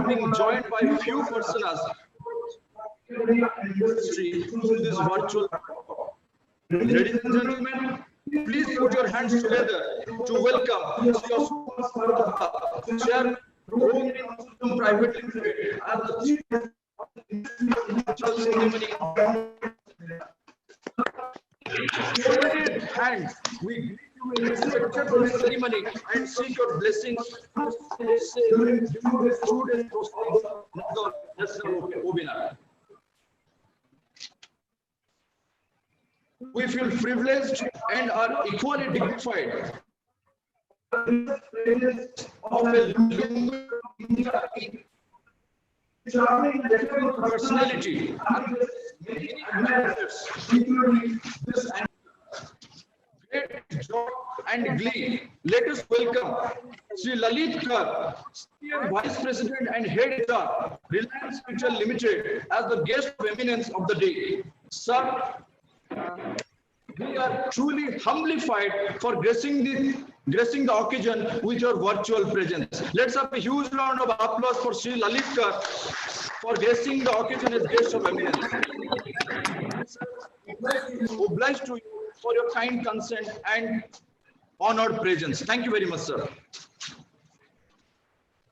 being joined by few personas through this virtual. Ladies and gentlemen, please put your hands together to welcome Chairman Private Limited as the chief ceremony. Hands, we greet you in respect for the ceremony and seek your blessings. We feel privileged and are equally dignified of a personality great joy and glee. Let us welcome Sri Lalit Kar, Senior Vice President and Head HR, Reliance Retail Limited, as the guest of eminence of the day. Sir, we are truly humblified for gracing the occasion with your virtual presence. Let's have a huge round of applause for Sri Lalit Kar for gracing the occasion as guest of eminence. Obliged to you for your kind consent and honored presence. Thank you very much, sir.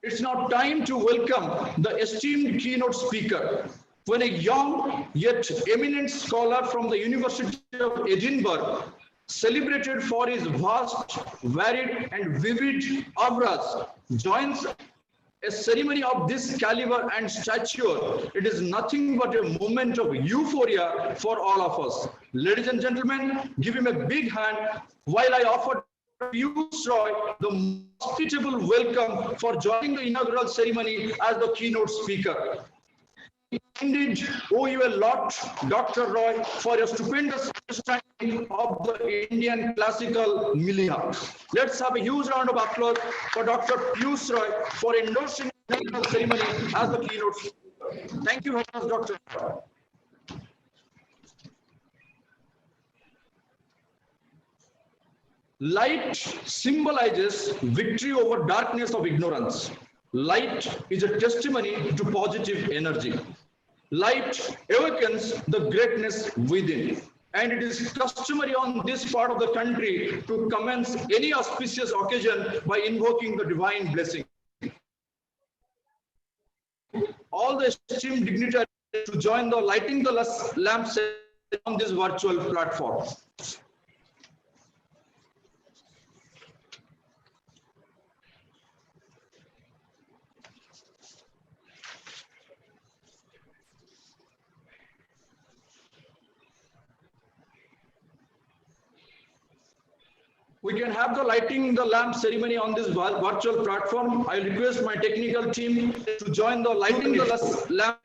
It's now time to welcome the esteemed keynote speaker. When a young yet eminent scholar from the University of Edinburgh, celebrated for his vast, varied and vivid auras, joins a ceremony of this caliber and stature, it is nothing but a moment of euphoria for all of us. Ladies and gentlemen, give him a big hand while I offer Piyush Roy the hospitable welcome for joining the inaugural ceremony as the keynote speaker. Indeed, owe you a lot, Dr. Roy, for your stupendous understanding of the Indian classical milieu. Let's have a huge round of applause for Dr. Piyush Roy for endorsing the ceremony as the keynote speaker. Thank you very much, Dr. Roy. Light symbolizes victory over darkness of ignorance. Light is a testimony to positive energy. Light awakens the greatness within, and it is customary on this part of the country to commence any auspicious occasion by invoking the divine blessing. All the esteemed dignitaries to join the lighting the lamps on this virtual platform. We can have the lighting the lamp ceremony on this virtual platform. I request my technical team to join the lighting the lamp.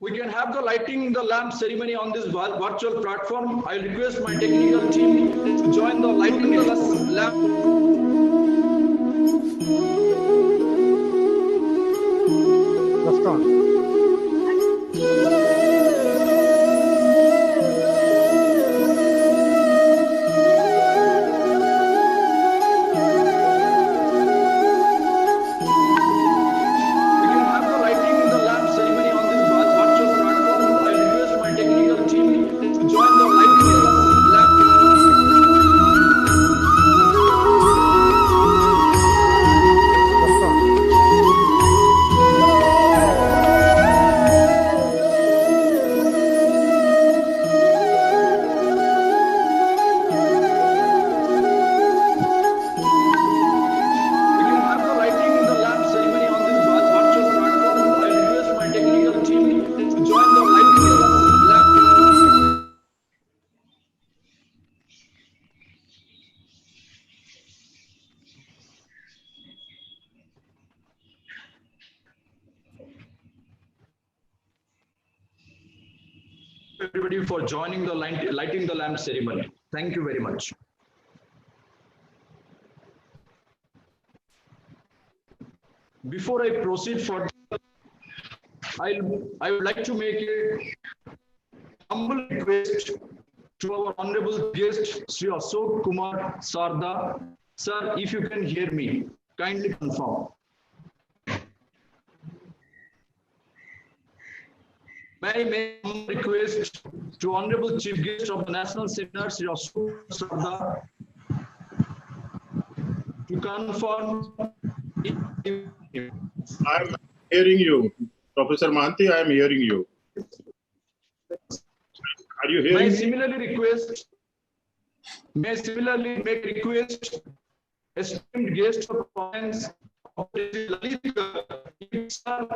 We can have the lighting the lamp ceremony on this virtual platform. I request my technical team to join the lighting the lamp. Just on. Everybody for joining the lighting the lamp ceremony. Thank you very much. before I proceed further, I would like to make a humble request to our honorable guest, Sri Ashok Kumar Sarda. Sir, if you can hear me, kindly confirm. May I make a request to honorable chief guest of the national seminar, Sri Ashok Sarda, to confirm. I'm hearing you. Professor Mahanti, I am hearing you. Are you May I hearing me? similarly make request, esteemed guest of conference, of Lalita, sir,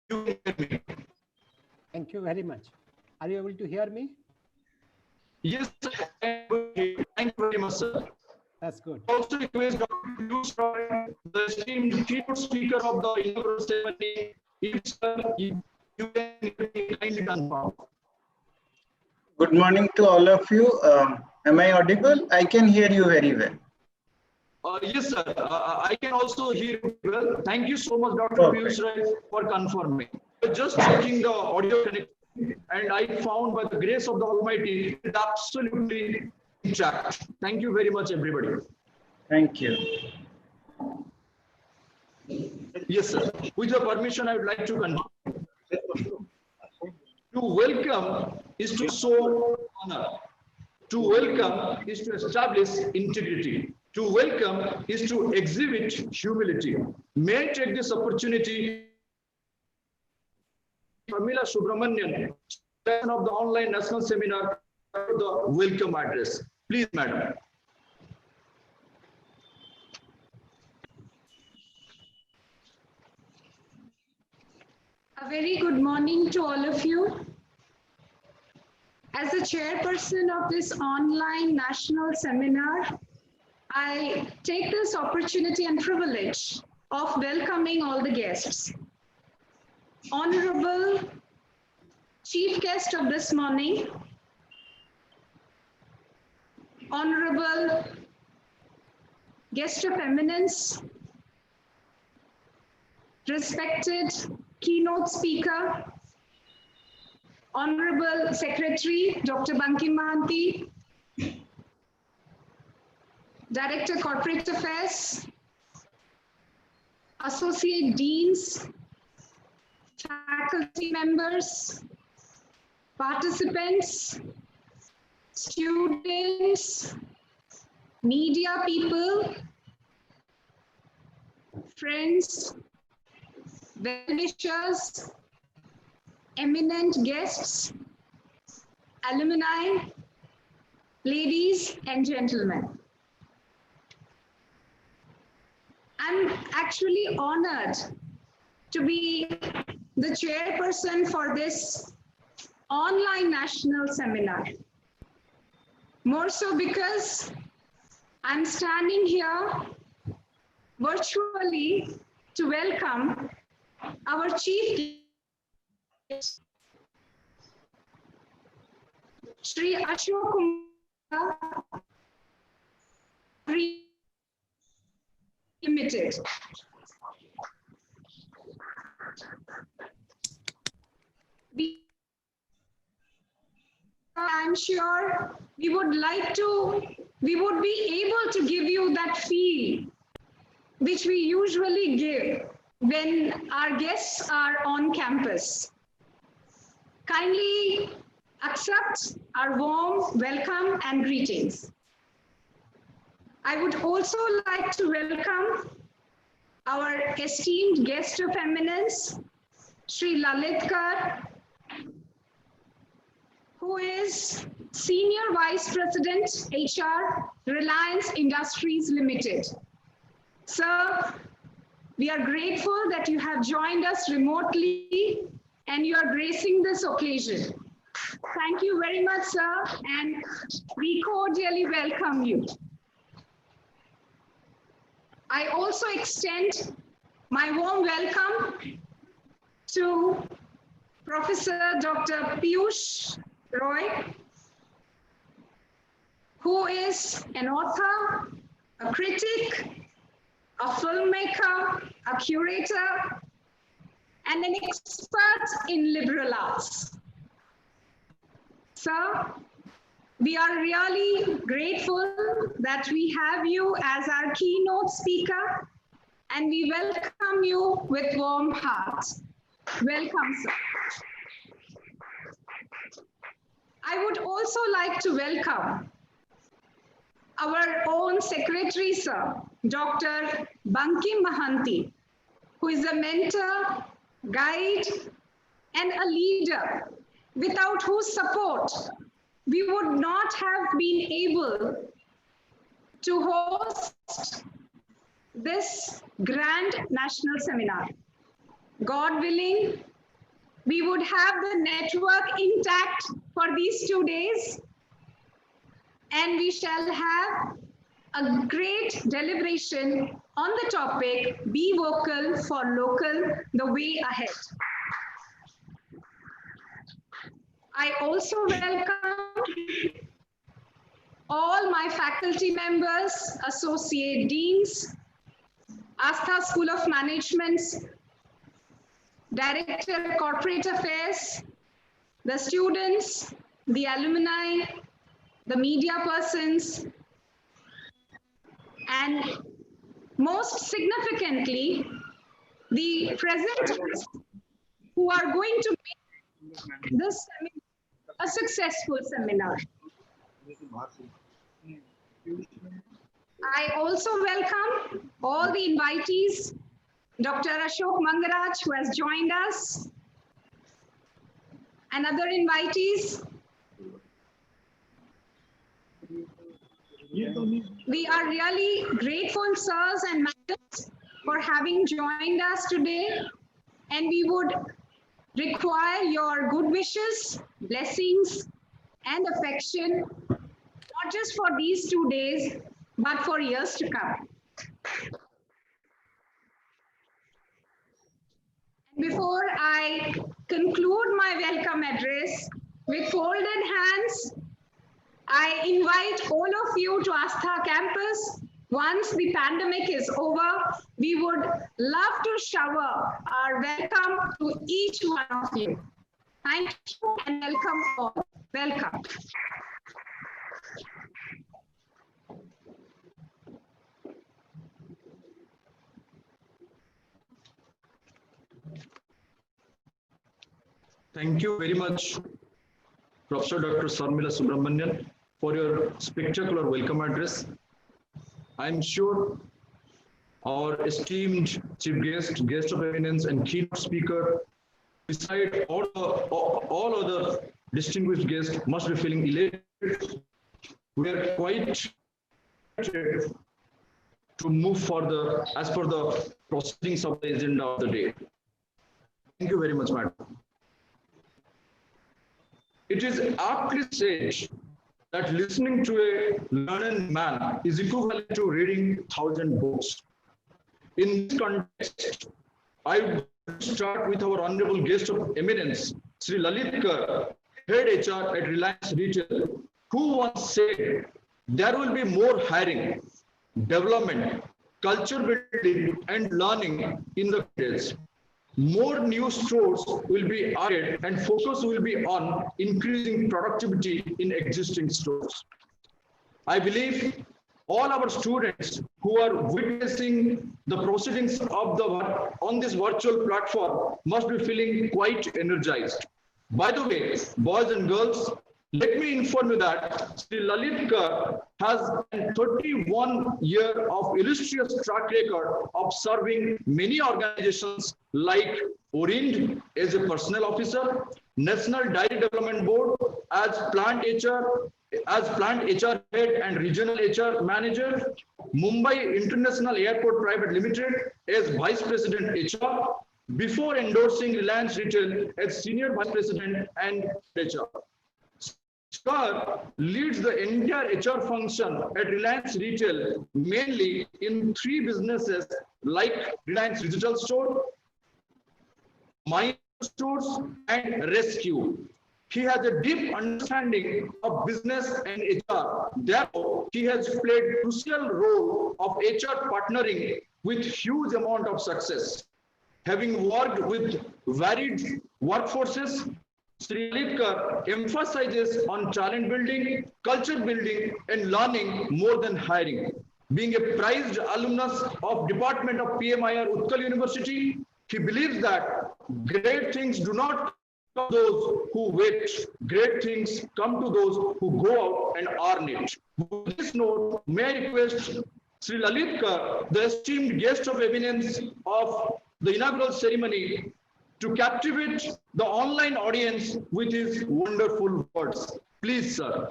you can hear me. Thank you very much. Are you able to hear me? Yes, sir. Thank you very much, sir. That's good. Also request Dr. Piyush Roy, the esteemed keynote speaker of the inaugural ceremony, if sir, you can hear me, kindly confirm. Good morning to all of you. Am I audible? I can hear you very well. Yes, sir. I can also hear you well. Thank you so much, Dr. Okay. Piyush Roy, for confirming. Just checking the audio connection, and I found by the grace of the Almighty, it absolutely intact. Thank you very much, everybody. Thank you. Yes, sir. With your permission, I would like to continue. To welcome is to show honor. To welcome is to establish integrity. To welcome is to exhibit humility. May I take this opportunity, Pramila Subramanian, chairman of the online national seminar, for the welcome address. Please, madam. A very good morning to all of you. As the chairperson of this online national seminar, I take this opportunity and privilege of welcoming all the guests. Honorable chief guest of this morning, honorable guest of eminence, respected keynote speaker, Honorable Secretary Dr. Bankim Mahanti, Director Corporate Affairs, Associate Deans, faculty members, participants, students, media people, friends, well-wishers, eminent guests, alumni, ladies and gentlemen. I'm actually honored to be the chairperson for this online national seminar. More so because I'm standing here virtually to welcome our chief guest, Sri Ashok Kumar Limited. I'm sure we would be able to give you that feel which we usually give when our guests are on campus. Kindly accept our warm welcome and greetings. I would also like to welcome our esteemed guest of eminence, Sri Lalitkar, who is Senior Vice President, HR, Reliance Industries Limited. Sir, we are grateful that you have joined us remotely and you are gracing this occasion. Thank you very much, sir, and we cordially welcome you. I also extend my warm welcome to Professor Dr. Piyush Roy, who is an author, a critic, a filmmaker, a curator, and an expert in liberal arts. Sir, we are really grateful that we have you as our keynote speaker, and we welcome you with warm hearts. Welcome, sir. I would also like to welcome our own secretary, sir, Dr. Bankim Mahanti, who is a mentor, guide, and a leader, without whose support we would not have been able to host this grand national seminar. God willing, we would have the network intact for these 2 days, and we shall have a great deliberation on the topic, Be Vocal for Local, the way ahead. I also welcome all my faculty members, associate deans, Astha School of Management's Director Corporate Affairs, the students, the alumni, the media persons, and most significantly, the presenters who are going to make this seminar a successful seminar. I also welcome all the invitees, Dr. Ashok Mangaraj, who has joined us, and other invitees. We are really grateful, sirs and madams, for having joined us today, and we would require your good wishes, blessings, and affection, not just for these 2 days, but for years to come. Before I conclude my welcome address, with folded hands, I invite all of you to Astha campus. Once the pandemic is over, we would love to shower our welcome to each one of you. Thank you and welcome all. Welcome. Thank you very much, Professor Dr. Sarmila Subramanian, for your spectacular welcome address. I'm sure our esteemed chief guest, guest of eminence, and keynote speaker, beside all other distinguished guests, must be feeling elated. We are quite excited to move further as per the proceedings of the agenda of the day. Thank you very much, madam. It is aptly said that listening to a learned man is equivalent to reading 1,000 books. In this context, I would start with our honorable guest of eminence, Sri Lalit Kar, head HR at Reliance Retail, who once said, there will be more hiring, development, culture building, and learning in the days. More new stores will be added and focus will be on increasing productivity in existing stores. I believe all our students who are witnessing the proceedings of on this virtual platform must be feeling quite energized. By the way, boys and girls, let me inform you that Sri Lalit Kar has a 31-year of illustrious track record of serving many organizations like Orind as a personnel officer, National Dairy Development Board as plant HR head and regional HR manager, Mumbai International Airport Private Limited as vice president HR, before endorsing Reliance Retail as senior vice president and HR. Kar leads the entire HR function at Reliance Retail, mainly in 3 businesses like Reliance Digital Store, My Stores, and Rescue. He has a deep understanding of business and HR. Therefore, he has played crucial role of HR partnering with huge amount of success. Having worked with varied workforces, Sri Litkar emphasizes on talent building, culture building, and learning more than hiring. Being a prized alumnus of Department of PMIR Utkal University, he believes that great things do not come to those who wait. Great things come to those who go out and earn it. With this note, may I request Sri Lalitkar, the esteemed guest of eminence of the inaugural ceremony, to captivate the online audience with his wonderful words. Please, sir.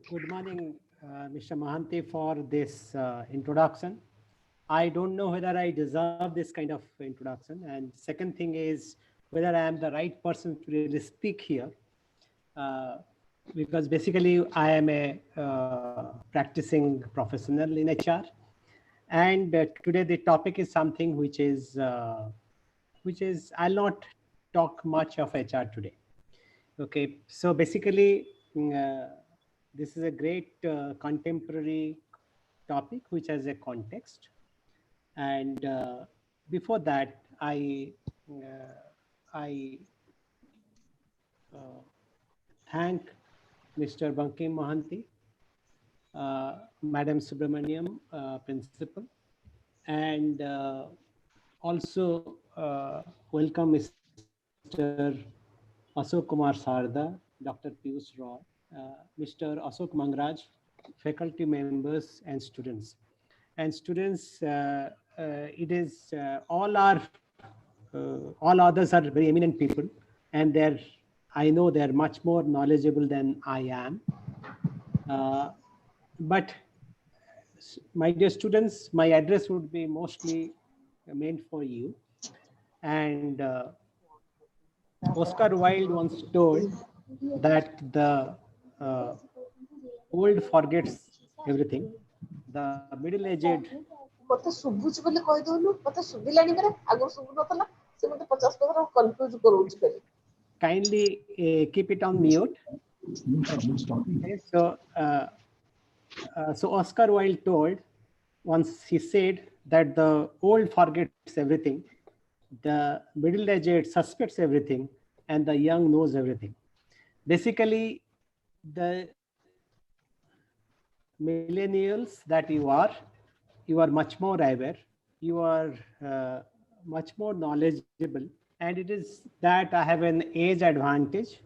Good morning, Mr. Mohanty, for this introduction. I don't know whether I deserve this kind of introduction. And second thing is whether I am the right person to really speak here. Because basically I am a practicing professional in HR. And today the topic is something which is I'll not talk much of HR today. Okay, so basically this is a great contemporary topic which has a context. And before that, I thank Mr. Bankim Mohanty, Madam Subramaniam, Principal, and also welcome Mr. Ashok Kumar Sarda, Dr. Piyush Roy, Mr. Ashok Mangraj, faculty members and students. And students, it is all others are very eminent people, and I know they're much more knowledgeable than I am. But my dear students, my address would be mostly meant for you. And Oscar Wilde once told that the old forgets everything, the middle-aged ମତେ ଶୁଭୁଛି ବୋଲି କହି ଦଉନୁ ମତେ ଶୁଭିଲାଣି ପରା ଆଗରୁ ଶୁଭୁ ନଥିଲା ସେ ମତେ 50% କନଫ୍ୟୁଜ କରୁଛି ଖାଲି kindly keep it on mute. Okay, so Oscar Wilde told once, he said that the old forgets everything, the middle-aged suspects everything, and the young knows everything. Basically, the millennials that you are much more aware, you are much more knowledgeable, and it is that I have an age advantage,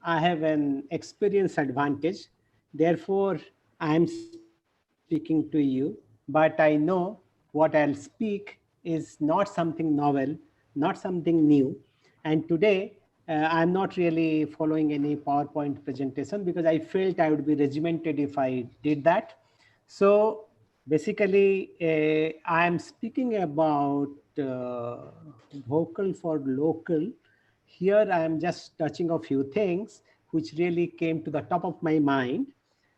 I have an experience advantage. Therefore, I am speaking to you, but I know what I'll speak is not something novel, not something new. And today, I'm not really following any PowerPoint presentation because I felt I would be regimented if I did that. So basically, I am speaking about vocal for local. Here, I am just touching a few things which really came to the top of my mind.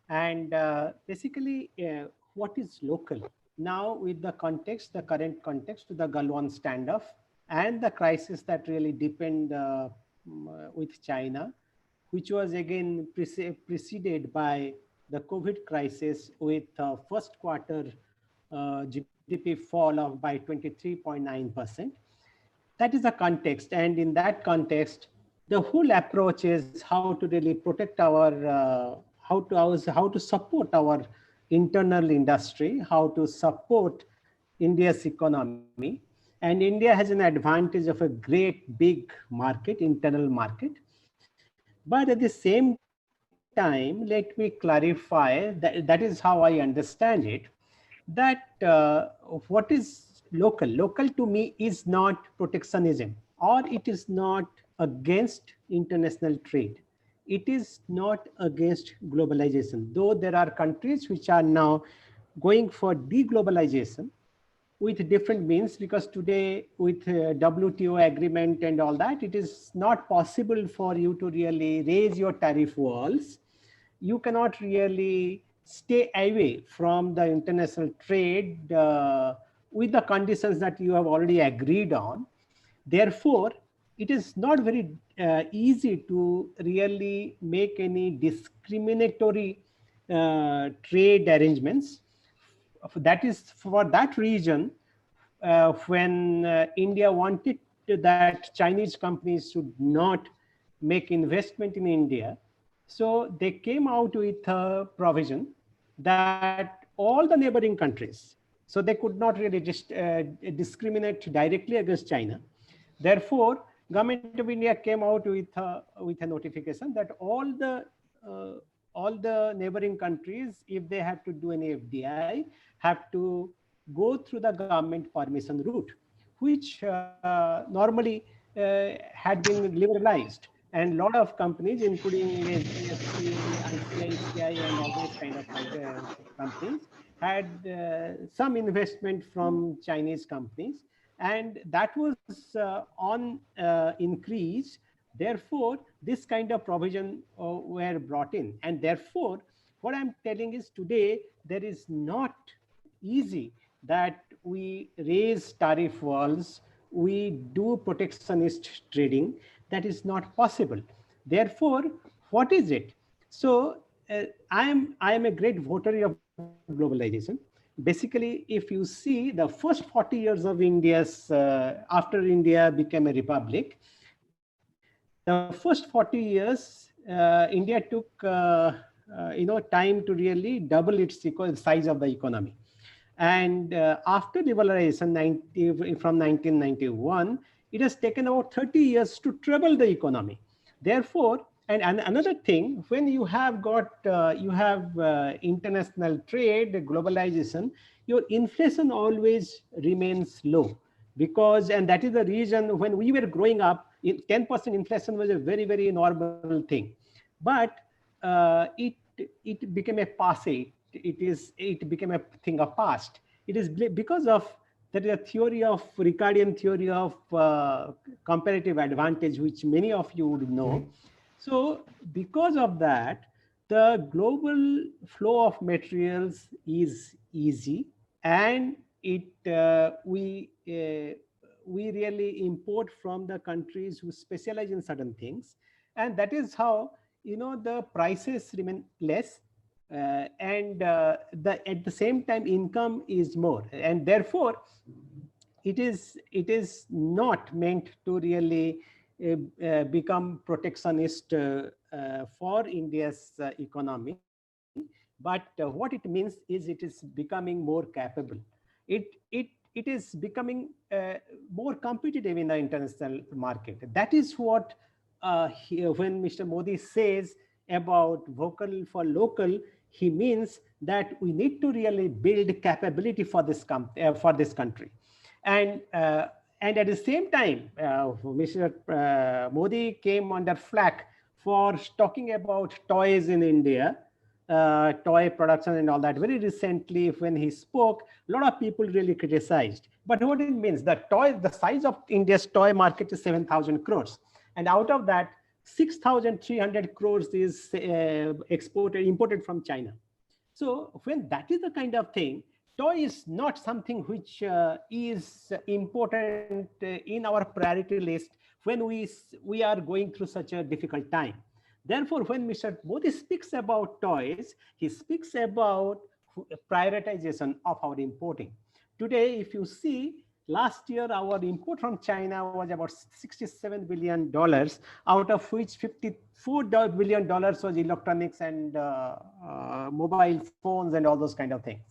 And basically, what is local? Now, with the context, the current context, the Galwan standoff, and the crisis that really deepened with China, which was again preceded by the COVID crisis with first quarter GDP fall of by 23.9%. That is the context. And in that context, the whole approach is how to really protect our, how to support our internal industry, how to support India's economy. And India has an advantage of a great big market, internal market. But at the same time, let me clarify that is how I understand it, that what is local? Local to me is not protectionism, or it is not against international trade. It is not against globalization, though there are countries which are now going for deglobalization with different means, because today with WTO agreement and all that, it is not possible for you to really raise your tariff walls. You cannot really stay away from the international trade with the conditions that you have already agreed on. Therefore, it is not very easy to really make any discriminatory trade arrangements. That is for that reason, when India wanted that Chinese companies should not make investment in India, so they came out with a provision that all the neighboring countries, so they could not really just discriminate directly against China. Therefore, Government of India came out with a notification that all the neighboring countries, if they have to do any FDI, have to go through the government permission route, which normally had been liberalized. And a lot of companies, including NSE, ICICI, and all those kind of companies, had some investment from Chinese companies, and that was on increase. Therefore, this kind of provision were brought in, and therefore, what I'm telling is today there is not easy that we raise tariff walls, we do protectionist trading. That is not possible. Therefore, what is it? So I am a great votary of globalization. Basically, if you see the first 40 years of India's, after India became a republic, the first 40 years, India took time to really double its size of the economy. And after liberalization from 1991, it has taken about 30 years to treble the economy. Therefore, and another thing, when you have got international trade, globalization, your inflation always remains low, because, and that is the reason when we were growing up, 10% inflation was a very, very normal thing. But it became a passé. It became a thing of past. It is because of that is a theory of Ricardian theory of comparative advantage, which many of you would know. So because of that, the global flow of materials is easy, and we really import from the countries who specialize in certain things, and that is how the prices remain less. And at the same time, income is more, and therefore it is not meant to really become protectionist for India's economy. But what it means is it is becoming more capable. It is becoming more competitive in the international market. That is what when Mr. Modi says about vocal for local, he means that we need to really build capability for this country. And at the same time, Mr. Modi came under flack for talking about toys in India, toy production and all that. Very recently, when he spoke, a lot of people really criticized. But what it means, the size of India's toy market is 7,000 crores. And out of that, 6,300 crores is imported from China. So when that is the kind of thing, toy is not something which is important in our priority list when we are going through such a difficult time. Therefore, when Mr. Modi speaks about toys, he speaks about prioritization of our importing. Today, if you see, last year, our import from China was about $67 billion, out of which $54 billion was electronics and mobile phones and all those kind of things.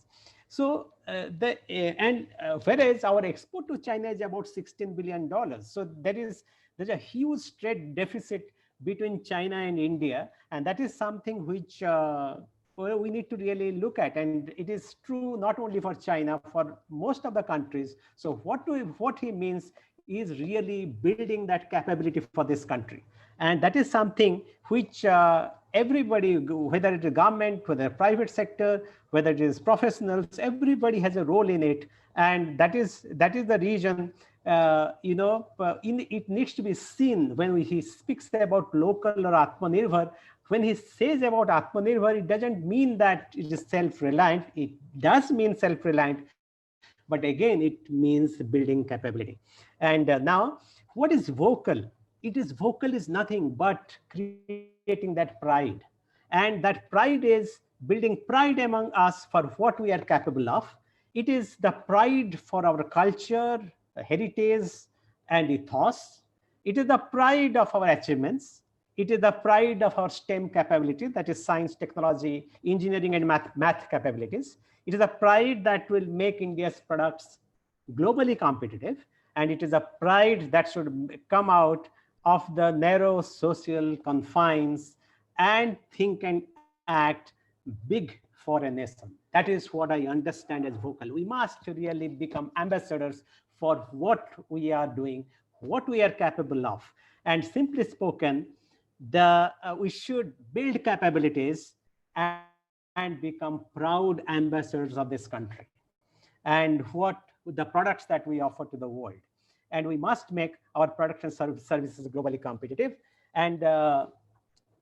So, whereas our export to China is about $16 billion. So there's a huge trade deficit between China and India, and that is something which we need to really look at, and it is true not only for China, for most of the countries. So what he means is really building that capability for this country, and that is something which everybody, whether it is government, whether private sector, whether it is professionals, everybody has a role in it, and that is the reason it needs to be seen when he speaks about local or Atmanirbhar. When he says about Atmanirbhar, it doesn't mean that it is self-reliant. It does mean self-reliant, but again, it means building capability. And now, what is vocal? it is vocal is nothing but creating that pride. And that pride is building pride among us for what we are capable of. It is the pride for our culture, heritage, and ethos. It is the pride of our achievements. It is the pride of our STEM capability, that is science, technology, engineering, and math capabilities. It is a pride that will make India's products globally competitive. And it is a pride that should come out of the narrow social confines and think and act big for a nation. That is what I understand as vocal. We must really become ambassadors for what we are doing, what we are capable of. And simply spoken, we should build capabilities and become proud ambassadors of this country and what the products that we offer to the world. And we must make our products and services globally competitive. And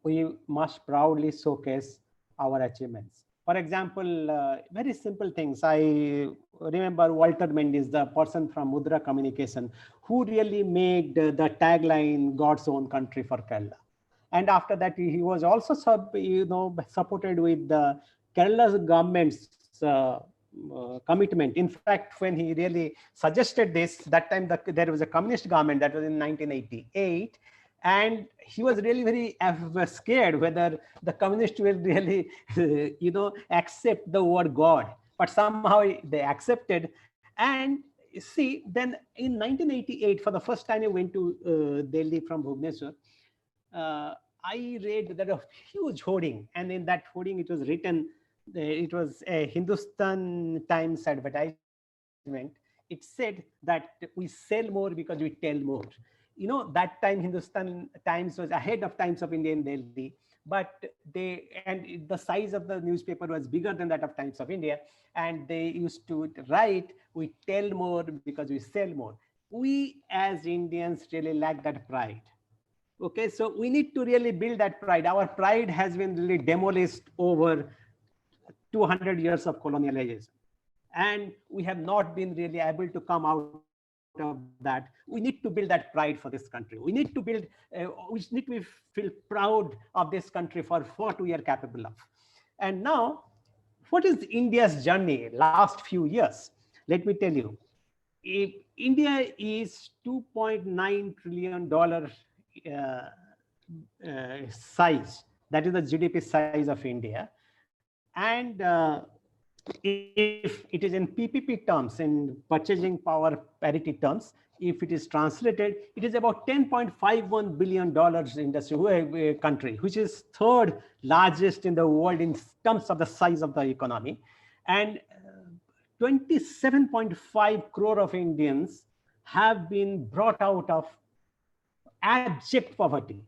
we must proudly showcase our achievements. For example, very simple things. I remember Walter Mendes, the person from Mudra Communication, who really made the tagline "God's own country" for Kerala. And after that, he was also supported with the Kerala's government's commitment. In fact, when he really suggested this, that time there was a communist government, that was in 1988. And he was really very scared whether the communists will really, accept the word God. But somehow they accepted. And see, then in 1988, for the first time I went to Delhi from Bhubaneswar, I read that a huge hoarding. And in that hoarding, it was written, it was a Hindustan Times advertisement. It said that we sell more because we tell more. That time Hindustan Times was ahead of Times of India in Delhi, but the size of the newspaper was bigger than that of Times of India. And they used to write, we tell more because we sell more. We as Indians really lack that pride. Okay, so we need to really build that pride. Our pride has been really demolished over 200 years of colonialization. And we have not been really able to come out of that. We need to build that pride for this country. We need to build, we need to feel proud of this country for what we are capable of. And now, what is India's journey last few years? Let me tell you. If India is $2.9 trillion size. That is the GDP size of India. And if it is in PPP terms, in purchasing power parity terms, if it is translated, it is about $10.51 billion industry country, which is third largest in the world in terms of the size of the economy. And 27.5 crore of Indians have been brought out of abject poverty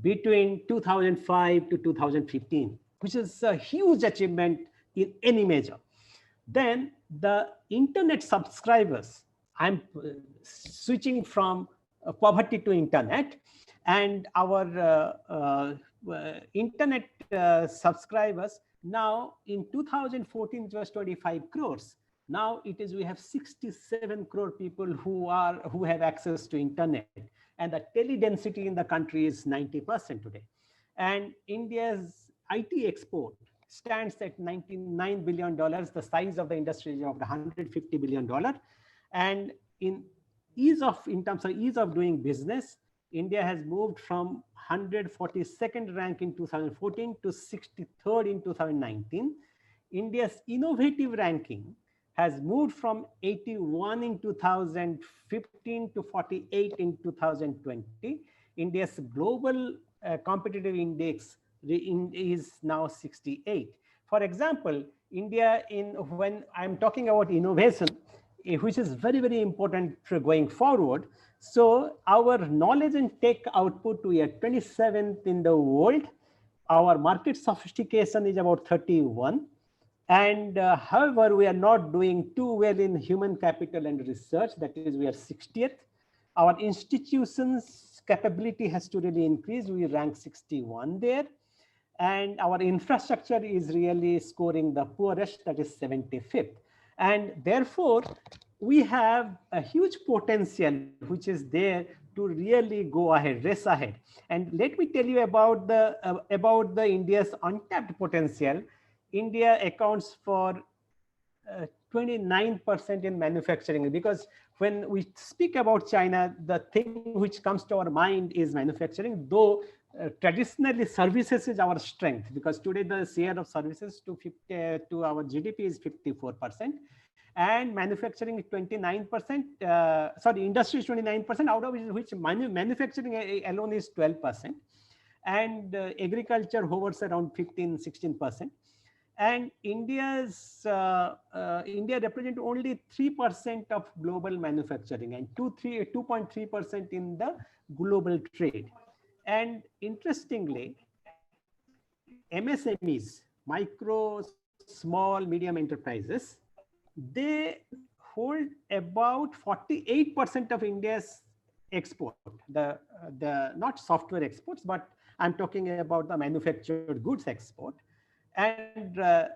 between 2005 to 2015, which is a huge achievement in any measure. Then the internet subscribers, I'm switching from poverty to internet, and our internet subscribers now in 2014 it was 25 crores. Now it is, we have 67 crore people who have access to internet, and the tele density in the country is 90% today. And India's IT export stands at $99 billion. The size of the industry is of $150 billion. And in terms of ease of doing business, India has moved from 142nd rank in 2014 to 63rd in 2019. India's innovative ranking has moved from 81 in 2015 to 48 in 2020. India's global competitive index is now 68. For example, India, when I'm talking about innovation, which is very, very important for going forward. So our knowledge and tech output, we are 27th in the world. Our market sophistication is about 31. And however, we are not doing too well in human capital and research. That is, we are 60th. Our institutions' capability has to really increase. We rank 61 there. And our infrastructure is really scoring the poorest, that is 75th. And therefore, we have a huge potential which is there to really go ahead, race ahead. And let me tell you about the India's untapped potential. India accounts for 29% in manufacturing, because when we speak about China, the thing which comes to our mind is manufacturing, though traditionally services is our strength, because today the share of services to our GDP is 54%, and manufacturing is 29%, sorry, industry is 29%, out of which manufacturing alone is 12%, and agriculture hovers around 15-16%. And India represents only 3% of global manufacturing and 2.3% in the global trade. And interestingly, MSMEs, micro, small, medium enterprises, they hold about 48% of India's export, the not software exports, but I'm talking about the manufactured goods export. And the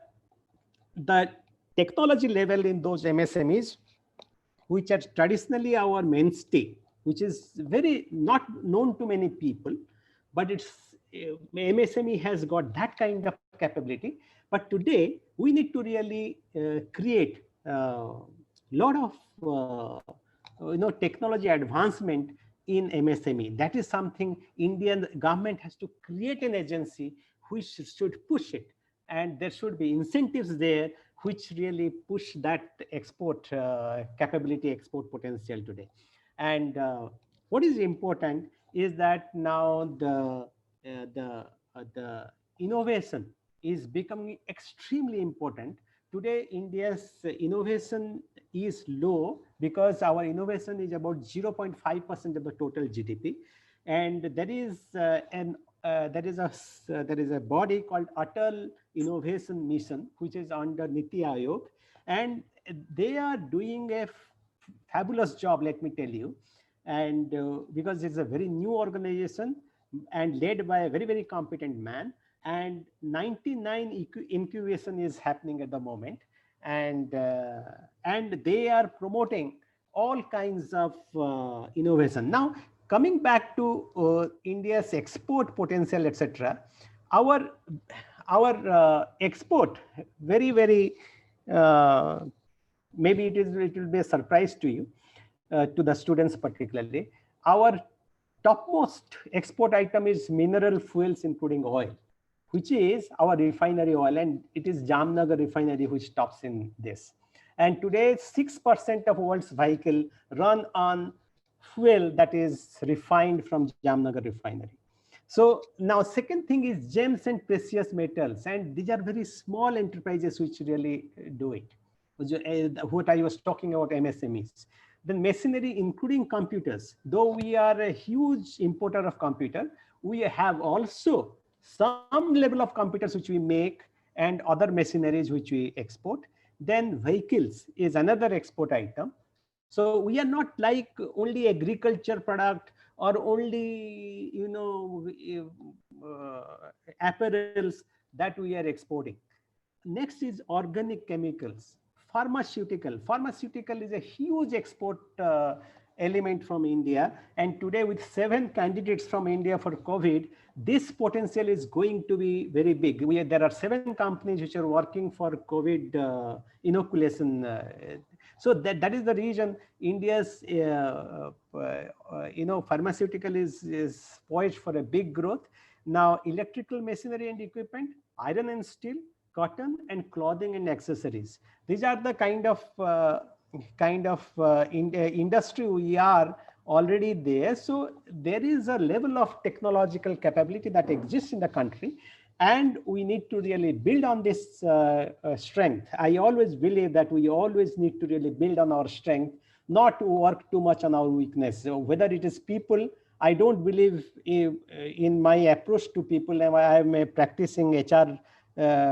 technology level in those MSMEs, which are traditionally our mainstay, which is very not known to many people, but it's MSME has got that kind of capability. But today we need to really create a lot of technology advancement in MSME. That is something Indian government has to create an agency which should push it, and there should be incentives there which really push that export capability, export potential today. And what is important is that now the innovation is becoming extremely important. Today, India's innovation is low because our innovation is about 0.5% of the total GDP, and there is a body called Atal Innovation Mission, which is under Niti Aayog, and they are doing a fabulous job, let me tell you. And because it's a very new organization and led by a very, very competent man, and 99 incubation is happening at the moment, and they are promoting all kinds of innovation. Now, coming back to India's export potential, etc., our export very, very maybe it will be a surprise to you, to the students particularly. Our topmost export item is mineral fuels, including oil, which is our refinery oil, and it is Jamnagar refinery which tops in this. And today 6% of world's vehicle run on fuel that is refined from Jamnagar refinery. So now second thing is gems and precious metals, and these are very small enterprises which really do it. What I was talking about, MSMEs. Then machinery, including computers. Though we are a huge importer of computer, we have also some level of computers which we make and other machineries which we export. Then vehicles is another export item. So we are not like only agriculture product or only apparels that we are exporting. Next is organic chemicals. Pharmaceutical is a huge export element from India, and today with 7 candidates from India for COVID, this potential is going to be very big. There are 7 companies which are working for COVID inoculation. So that is the reason India's pharmaceutical is poised for a big growth. Now, electrical machinery and equipment, iron and steel, cotton, and clothing and accessories. These are the kind of industry we are already there. So there is a level of technological capability that exists in the country, and we need to really build on this strength. I always believe that we always need to really build on our strength, not to work too much on our weakness. So whether it is people, I don't believe in my approach to people. I am a practicing HR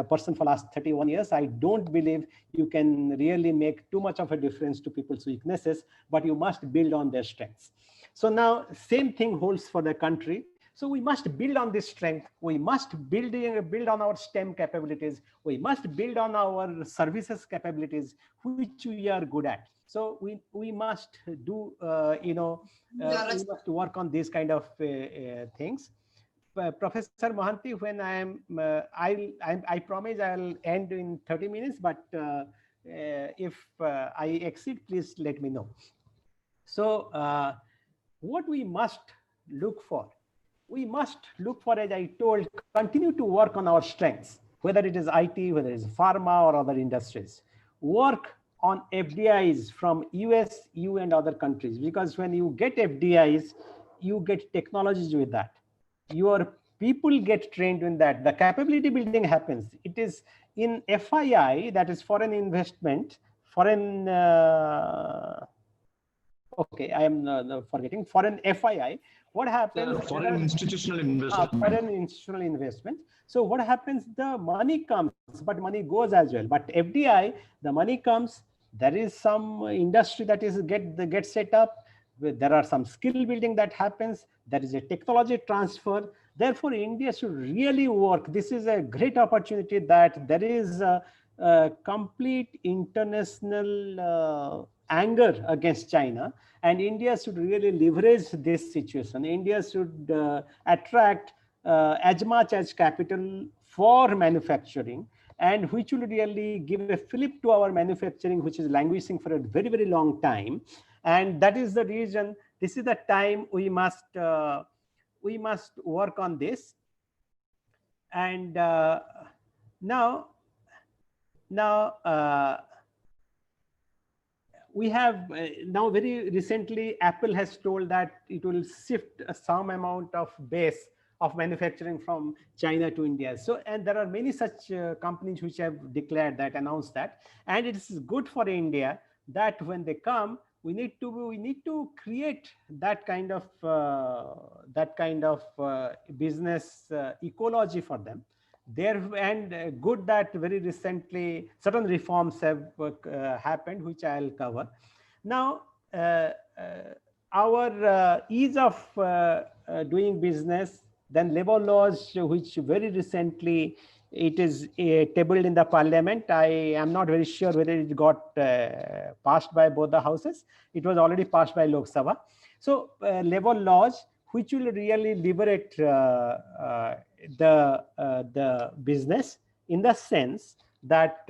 person for last 31 years. I don't believe you can really make too much of a difference to people's weaknesses, but you must build on their strengths. So now same thing holds for the country. So we must build on this strength. We must build on our STEM capabilities. We must build on our services capabilities, which we are good at. So we must do, we must work on these kind of things. Professor Mohanty, when I promise I'll end in 30 minutes, but if I exceed, please let me know. So what we must look for, as I told, continue to work on our strengths, whether it is IT, whether it is pharma or other industries. Work on FDIs from US, EU and other countries, because when you get FDIs, you get technologies with that. Your people get trained in that. The capability building happens. It is in FII, that is foreign investment, foreign, okay, I am forgetting, foreign FII. What happens? Foreign institutional investment. Foreign institutional investment. So what happens? The money comes, but money goes as well. But FDI, the money comes. There is some industry that is get set up. There are some skill building that happens. There is a technology transfer. Therefore, India should really work. This is a great opportunity that there is a complete international anger against China, and India should really leverage this situation. India should attract as much as capital for manufacturing, and which will really give a flip to our manufacturing, which is languishing for a very, very long time. And that is the reason, this is the time we must work on this. And now we have now very recently, Apple has told that it will shift some amount of base of manufacturing from China to India. So, and there are many such companies which have declared that, announced that, and it is good for India that when they come, we need to create that kind of business ecology for them. There, and good that very recently certain reforms have happened, which I'll cover. Now, our ease of doing business, then labor laws, which very recently it is tabled in the parliament. I am not very sure whether it got passed by both the houses. It was already passed by Lok Sabha. So labor laws, which will really liberate the business, in the sense that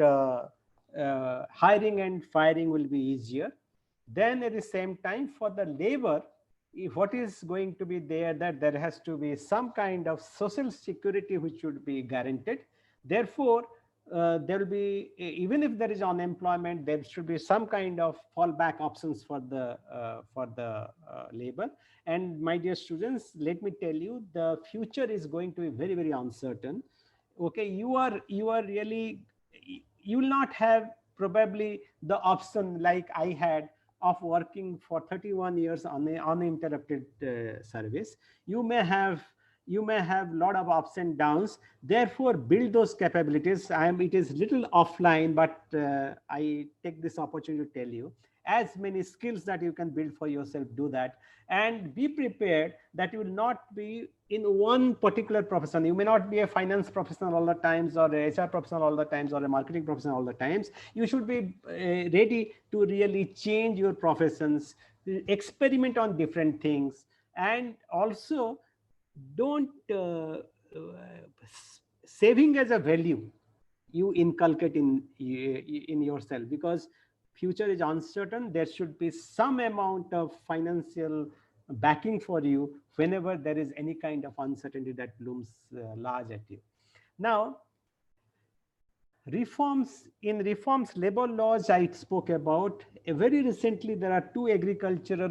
hiring and firing will be easier. Then at the same time, for the labor, what is going to be there, that there has to be some kind of social security which should be guaranteed. Therefore, there will be, even if there is unemployment, there should be some kind of fallback options for the labor. And my dear students, let me tell you, the future is going to be very, very uncertain. Okay, you will not have probably the option like I had of working for 31 years on an uninterrupted service. You may have a lot of ups and downs. Therefore, build those capabilities. It is little offline, but I take this opportunity to tell you, as many skills that you can build for yourself, do that. And be prepared that you will not be in one particular profession. You may not be a finance professional all the times, or a HR professional all the times, or a marketing professional all the times. You should be ready to really change your professions, experiment on different things, and also don't saving as a value you inculcate in yourself, because future is uncertain. There should be some amount of financial backing for you whenever there is any kind of uncertainty that looms large at you. Now, reforms, labor laws I spoke about. Very recently, there are two agriculture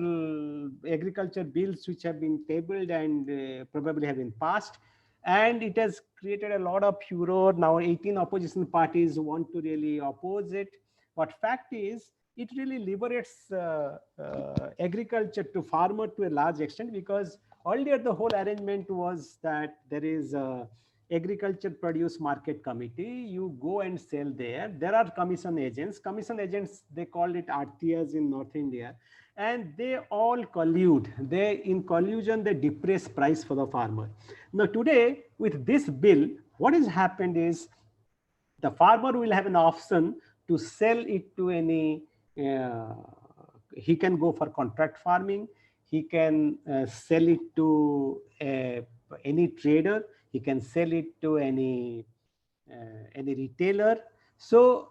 bills which have been tabled and probably have been passed. And it has created a lot of furor. Now 18 opposition parties want to really oppose it. But fact is, it really liberates agriculture to farmer to a large extent, because earlier the whole arrangement was that there is a agriculture produce market committee. You go and sell there. There are commission agents. They called it RTIs in North India. and they all collude. They, in collusion, they depress price for the farmer. Now today, with this bill, what has happened is the farmer will have an option to sell it to any, he can go for contract farming, he can sell it to any trader, he can sell it to any retailer. So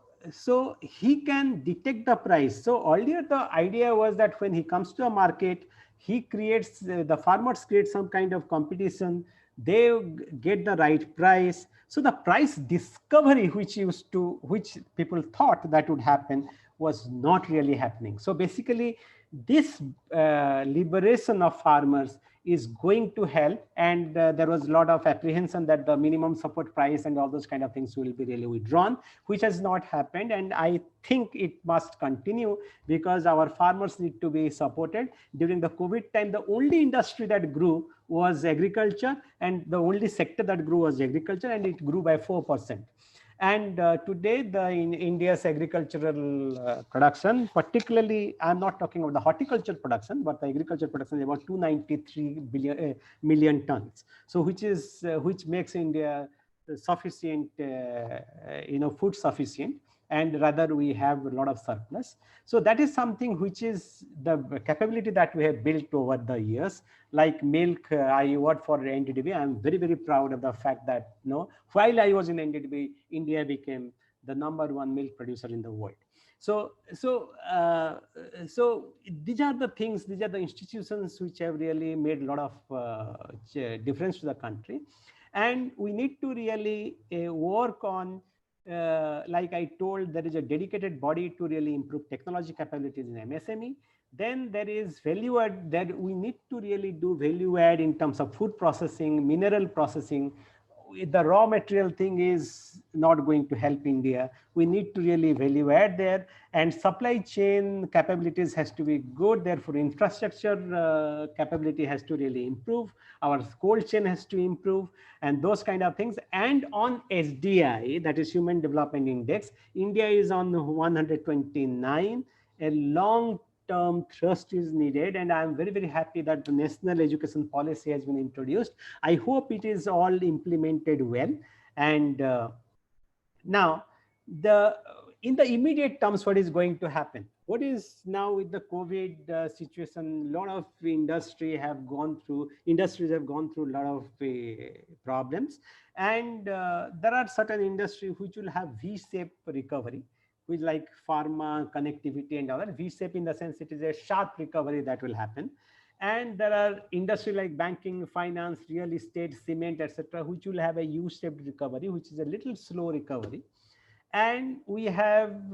he can detect the price. So earlier the idea was that when he comes to a market, he creates, the farmers create some kind of competition, they get the right price. So the price discovery which people thought that would happen was not really happening. So basically this liberation of farmers is going to help, and there was a lot of apprehension that the minimum support price and all those kind of things will be really withdrawn, which has not happened, and I think it must continue because our farmers need to be supported. During the COVID time, the only industry that grew was agriculture, and the only sector that grew was agriculture, and it grew by 4%. And today, in India's agricultural production, particularly, I'm not talking about the horticulture production, but the agriculture production is about 293 million tons. So which makes India sufficient, food sufficient, and rather we have a lot of surplus. So that is something which is the capability that we have built over the years. Like milk, I worked for NDDB. I'm very, very proud of the fact that, while I was in NDDB, India became the #1 milk producer in the world. So these are the things, these are the institutions which have really made a lot of difference to the country. And we need to really work on, like I told, there is a dedicated body to really improve technology capabilities in MSME. Then there is value add, that we need to really do value add in terms of food processing, mineral processing. The raw material thing is not going to help India. We need to really value add there, and supply chain capabilities has to be good. Therefore, infrastructure capability has to really improve. Our cold chain has to improve, and those kind of things. And on SDI, that is Human Development Index, India is on 129. A long-term thrust is needed, and I'm very, very happy that the national education policy has been introduced. I hope it is all implemented well. And now, in the immediate terms, what is going to happen? What is now with the COVID situation? A lot of industries have gone through a lot of problems, and there are certain industries which will have V-shaped recovery, which like pharma, connectivity, and other. V-shape in the sense it is a sharp recovery that will happen. And there are industries like banking, finance, real estate, cement, etc., which will have a U-shaped recovery, which is a little slow recovery. And we have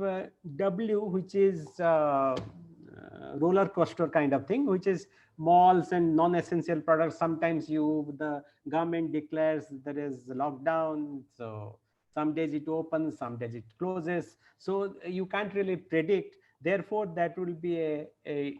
W, which is roller coaster kind of thing, which is malls and non-essential products. Sometimes the government declares there is lockdown, so some days it opens, some days it closes. So you can't really predict. Therefore, that will be a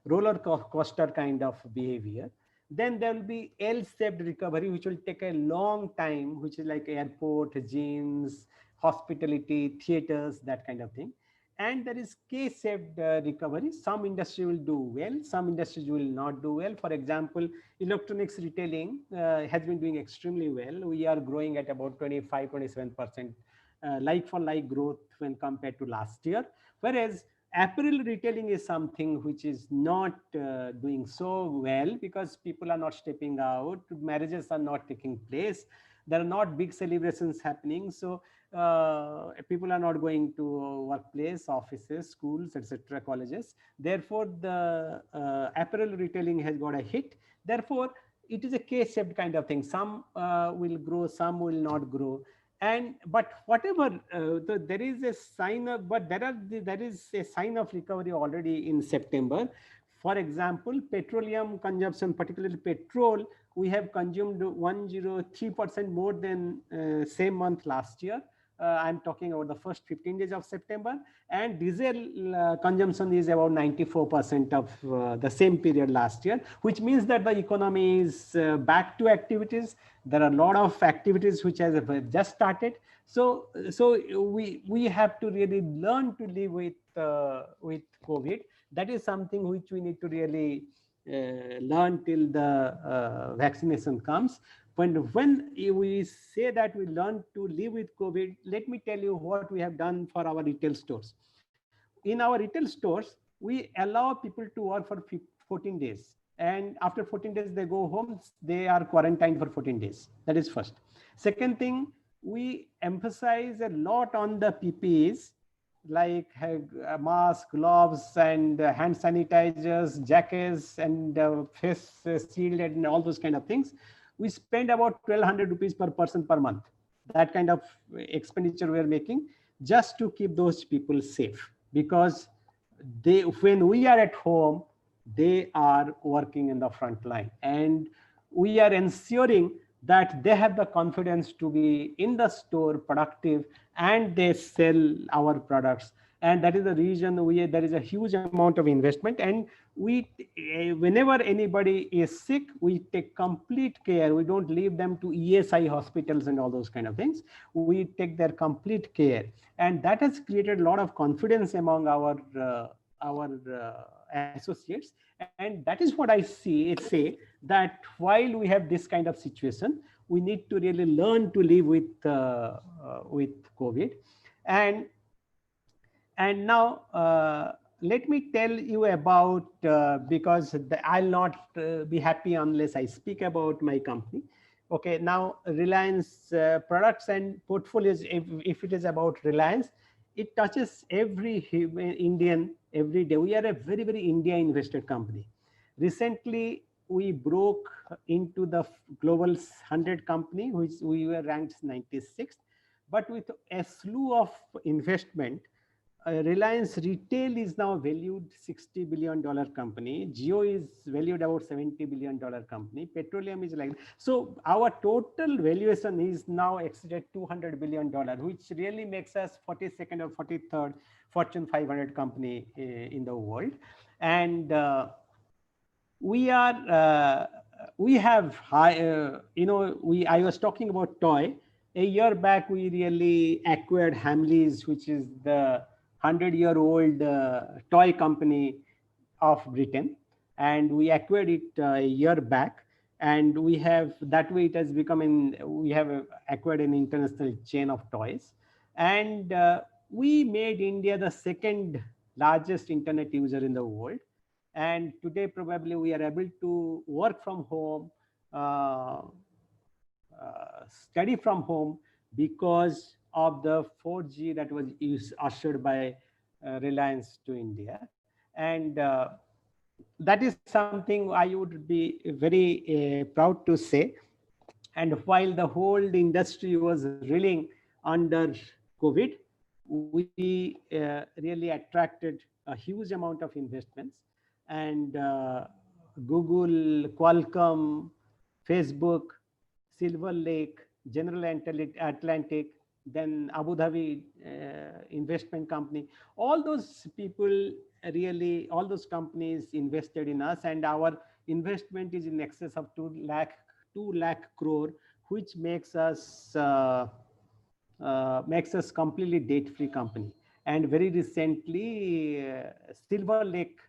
roller coaster kind of behavior. Then there will be L-shaped recovery, which will take a long time, which is like airport, gyms, hospitality, theaters, that kind of thing. And there is K-shaped recovery. Some industry will do well, some industries will not do well. For example, electronics retailing has been doing extremely well. We are growing at about 25-27% like-for-like growth when compared to last year. Whereas apparel retailing is something which is not doing so well because people are not stepping out, marriages are not taking place, there are not big celebrations happening. So people are not going to workplace, offices, schools, etc., colleges. Therefore, the apparel retailing has got a hit. Therefore, it is a K-shaped kind of thing. Some will grow, some will not grow. But whatever, there is a sign of, but there is a sign of recovery already in September. For example, petroleum consumption, particularly petrol, we have consumed 103% more than same month last year. I'm talking about the first 15 days of September, and diesel consumption is about 94% of the same period last year, which means that the economy is back to activities. There are a lot of activities which have just started. So we have to really learn to live with COVID. that is something which we need to really learn till the vaccination comes. When we say that we learn to live with COVID, let me tell you what we have done for our retail stores. In our retail stores, we allow people to work for 14 days. And after 14 days, they go home, they are quarantined for 14 days. That is first. Second thing, we emphasize a lot on the PPEs, like mask, gloves, and hand sanitizers, jackets, and face shield, and all those kind of things. We spend about 1,200 rupees per person per month. That kind of expenditure we are making just to keep those people safe, because when we are at home, they are working in the front line, and we are ensuring that they have the confidence to be in the store productive, and they sell our products. And that is the reason there is a huge amount of investment. And whenever anybody is sick, we take complete care. We don't leave them to ESI hospitals and all those kind of things. We take their complete care, and that has created a lot of confidence among our associates. And that is what I say that while we have this kind of situation, we need to really learn to live with COVID. And now let me tell you about, because I'll not be happy unless I speak about my company. Okay, now Reliance products and portfolios, if it is about Reliance, it touches every Indian every day. We are a very, very India invested company. Recently, we broke into the global 100 company, which we were ranked 96th. But with a slew of investment, Reliance Retail is now valued $60 billion company. Jio is valued about $70 billion company. Petroleum is like, so our total valuation is now exceeded $200 billion, which really makes us 42nd or 43rd Fortune 500 company in the world. And we have high, I was talking about toy. A year back, we really acquired Hamleys, which is the 100-year-old toy company of Britain. And we acquired it a year back. And we have, that way it has become, we have acquired an international chain of toys. And we made India the second largest internet user in the world. And today, probably we are able to work from home, study from home, because of the 4G that was ushered by Reliance to India. And that is something I would be very proud to say. And while the whole industry was reeling under COVID, we really attracted a huge amount of investments. And Google, Qualcomm, Facebook, Silver Lake, General Atlantic, then Abu Dhabi investment company, all those people really, all those companies invested in us, and our investment is in excess of 2 lakh crore, which makes us completely debt-free company. And very recently, Silver Lake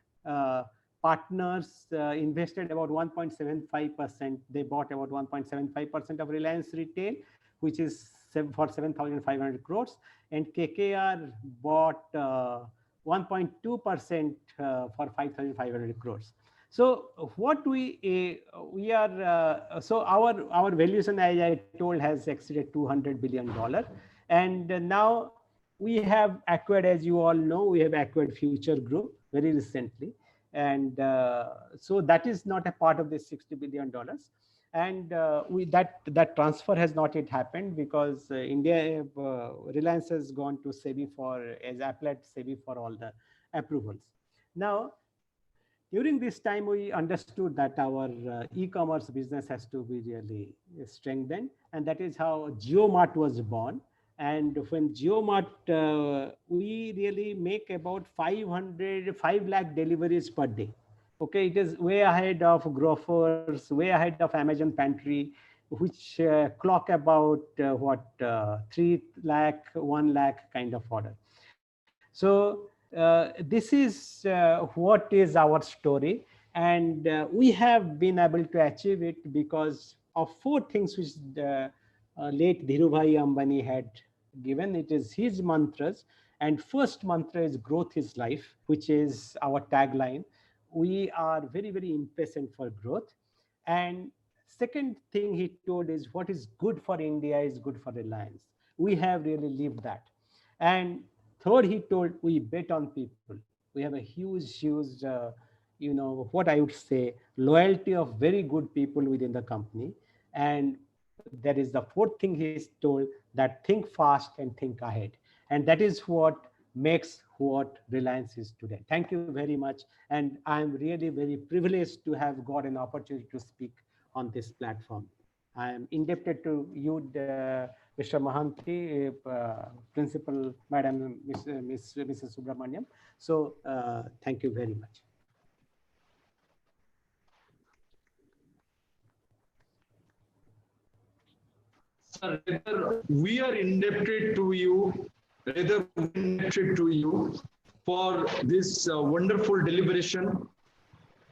partners invested about 1.75%. They bought about 1.75% of Reliance Retail, which is for 7,500 crores. And KKR bought 1.2% for 5,500 crores. So what we are, so our valuation, as I told, has exceeded $200 billion. And now we have acquired, as you all know, we have acquired Future Group very recently. And so that is not a part of this $60 billion. And that transfer has not yet happened, because Reliance has gone to SEBI as applied SEBI for all the approvals. Now, during this time, we understood that our e-commerce business has to be really strengthened. And that is how JioMart was born. And when JioMart, we really make about 5 lakh deliveries per day. Okay, it is way ahead of Grofers, way ahead of Amazon Pantry, which clock about 3 lakh, 1 lakh kind of order. So this is what is our story, and we have been able to achieve it because of four things which late Dhirubhai Ambani had given. It is his mantras, and first mantra is growth is life, which is our tagline. We are very, very impatient for growth. And second thing he told is what is good for India is good for Reliance. We have really lived that. And third, he told we bet on people. We have a huge, what I would say, loyalty of very good people within the company. And that is the fourth thing he's told, that think fast and think ahead. And that is what makes what Reliance is today. Thank you very much. And I'm really very privileged to have got an opportunity to speak on this platform. I am indebted to you, Mr. Mohanty, Principal Madam Mrs. Subramaniam. So thank you very much. Sir, whether we are indebted to you, whether we are indebted to you for this wonderful deliberation.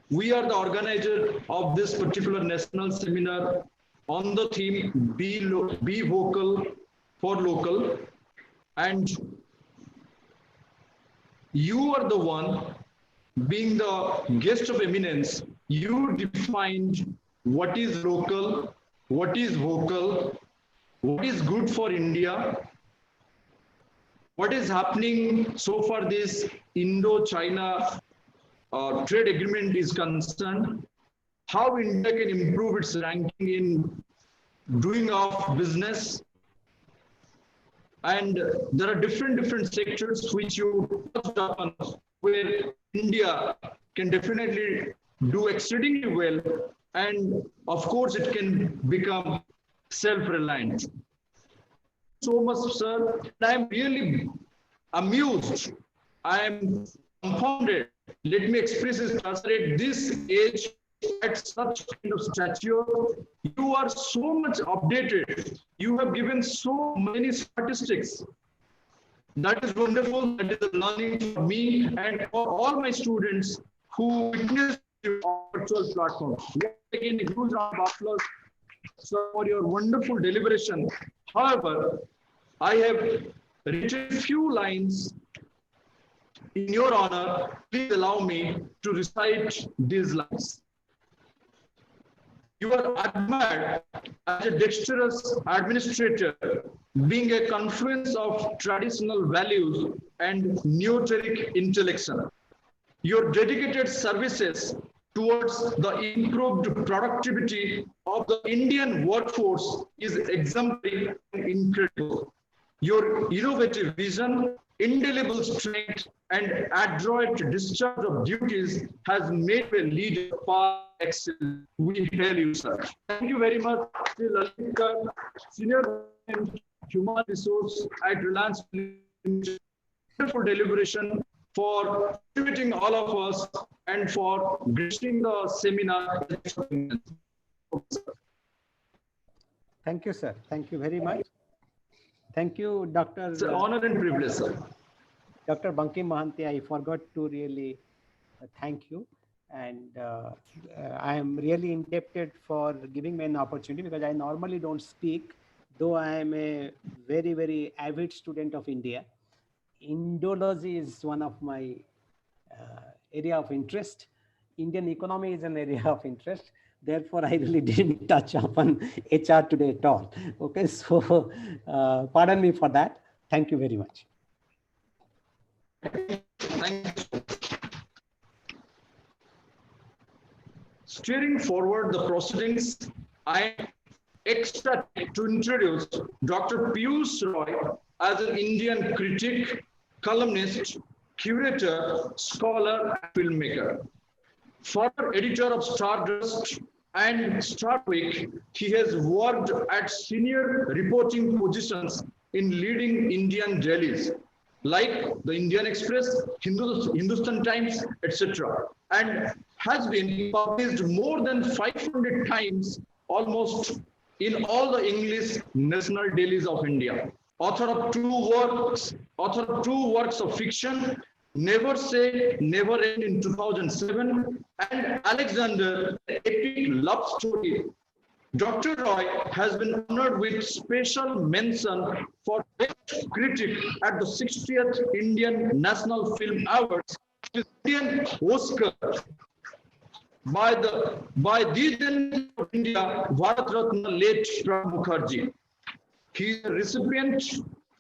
We are the organizer of this particular national seminar on the theme Be Vocal for Local, and you are the one, being the guest of eminence, you defined what is local, what is vocal, what is good for India, what is happening so far this Indo-China trade agreement is concerned, how India can improve its ranking in doing of business. And there are different sectors which you touched upon, where India can definitely do exceedingly well, and of course it can become self-reliant. So much, sir. I am really amused. I am confounded. Let me express this at this age, at such kind of stature, you are so much updated. You have given so many statistics. That is wonderful. That is a learning for me and for all my students who witnessed your virtual platform. Again, a huge round of applause for your wonderful deliberation. However, I have written a few lines in your honor. Please allow me to recite these lines. You are admired as a dexterous administrator, being a confluence of traditional values and neoteric intellection. Your dedicated services towards the improved productivity of the Indian workforce is exemplary and incredible. Your innovative vision, indelible strength, and adroit discharge of duties has made you a leader par excellence. We hail you, sir. Thank you very much, Sri Lalitkar, Senior Human Resource at Reliance. Wonderful deliberation, for inviting all of us and for gracing the seminar. Thank you, sir. Thank you very much. Thank you, Dr. It's an honor and privilege, sir. Dr. Bankim Mohanty, I forgot to really thank you. And I am really indebted for giving me an opportunity, because I normally don't speak, though I am a very, very avid student of India. Indology is one of my area of interest. Indian economy is an area of interest. Therefore, I really didn't touch upon HR today at all. Okay, so pardon me for that. Thank you very much. Thank you. Steering forward the proceedings, I am ecstatic to introduce Dr. Piyush Roy as an Indian critic, columnist, curator, scholar, and filmmaker. Former editor of Stardust and Starweek, he has worked at senior reporting positions in leading Indian dailies like the Indian Express, Hindustan Times, etc., and has been published more than 500 times almost in all the English national dailies of India. Author of two works of fiction Never Say Never End in 2007, and Alexander, an epic love story. Dr. Roy has been honored with special mention for Best Critic at the 60th Indian National Film Awards, with Indian Oscar by the then of India Bharat Ratna late Pranab Mukherjee. He is a recipient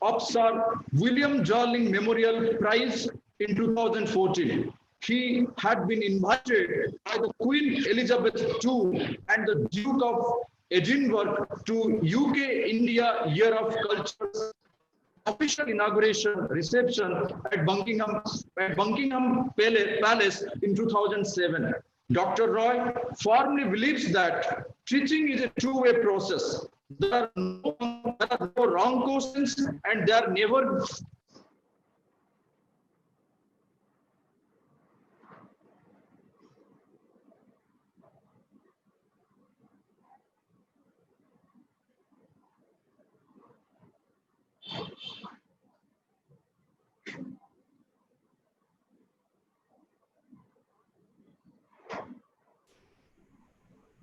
of Sir William Jarling Memorial Prize in 2014. He had been invited by the Queen Elizabeth II and the Duke of Edinburgh to UK India Year of Culture's official inauguration reception at Buckingham Palace in 2007. Dr. Roy firmly believes that teaching is a two-way process. There are no wrong questions, and there are never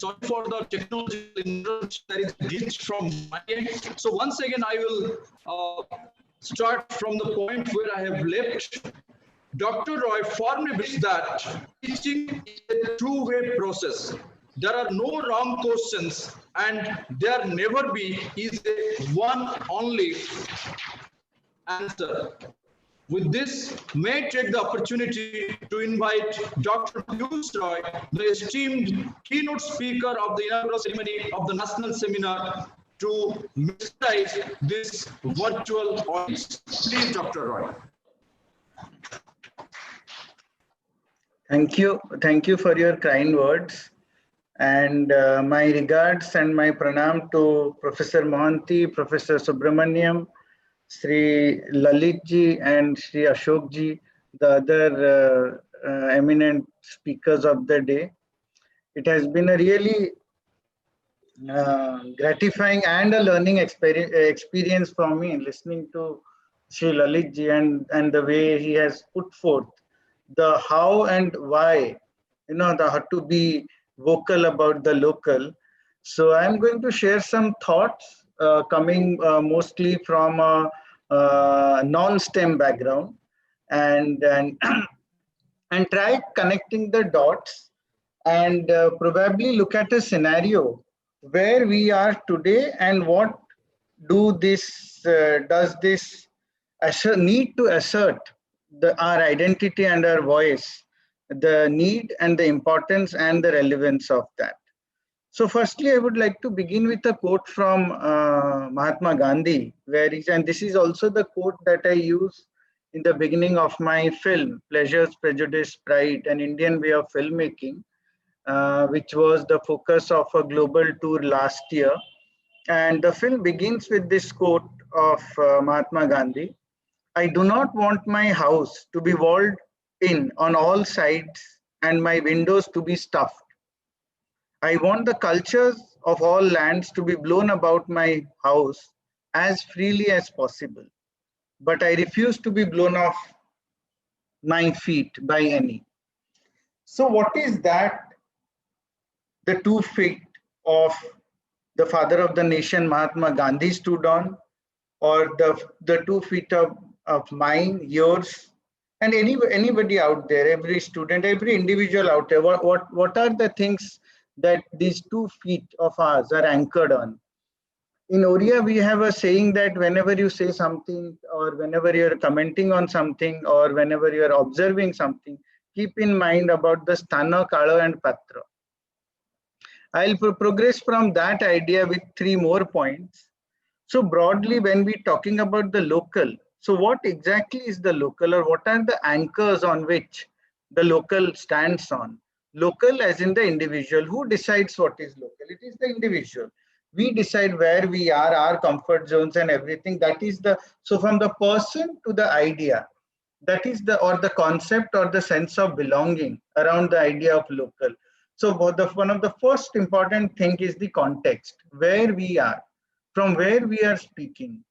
sorry for the technological interruption. There is a glitch from my end. So once again, I will start from the point where I have left. Dr. Roy firmly believes that teaching is a two-way process. There are no wrong questions, and there never be is a one only answer. With this, may I take the opportunity to invite Dr. Piyush Roy, the esteemed keynote speaker of the inaugural ceremony of the National Seminar, to mesmerize this virtual audience. Please, Dr. Roy. Thank you for your kind words, and my regards and my pranam to Professor Mohanty, Professor Subramaniam, Sri Lalit ji and Sri Ashok ji, the other eminent speakers of the day. It has been a really gratifying and a learning experience for me listening to Sri Lalit ji and the way he has put forth the how and why, the how to be vocal about the local. So I'm going to share some thoughts coming mostly from a non-STEM background, and and try connecting the dots, and probably look at a scenario where we are today and what does this need to assert our identity and our voice, the need and the importance and the relevance of that. So firstly, I would like to begin with a quote from Mahatma Gandhi, and this is also the quote that I use in the beginning of my film, Pleasures, Prejudice, Pride, an Indian Way of Filmmaking, which was the focus of a global tour last year. And the film begins with this quote of Mahatma Gandhi: I do not want my house to be walled in on all sides and my windows to be stuffed. I want the cultures of all lands to be blown about my house as freely as possible, but I refuse to be blown off my feet by any. So what is that the 2 feet of the father of the nation, Mahatma Gandhi, stood on, or the 2 feet of mine, yours, and anybody out there, every student, every individual out there? What are the things that these 2 feet of ours are anchored on? In Oriya, we have a saying that whenever you say something, or whenever you're commenting on something, or whenever you're observing something, keep in mind about the sthana, kala, and patra. I'll progress from that idea with 3 more points. So broadly, when we're talking about the local, so what exactly is the local, or what are the anchors on which the local stands on? Local as in the individual. Who decides what is local? It is the individual. We decide where we are, our comfort zones and everything. That is so from the person to the idea, that is or the concept or the sense of belonging around the idea of local. So one of the first important thing is the context, where we are, from where we are speaking.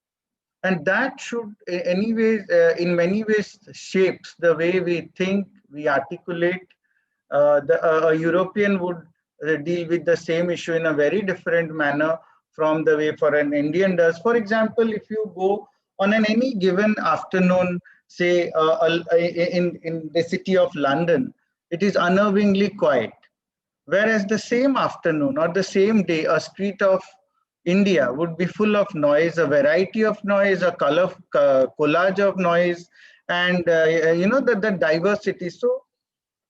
And that should anyways, in many ways shapes the way we think, we articulate. A European would deal with the same issue in a very different manner from the way for an Indian does. For example, if you go on any given afternoon, say in the city of London, it is unnervingly quiet. Whereas the same afternoon or the same day, a street of India would be full of noise, a variety of noise, a color collage of noise, and the diversity.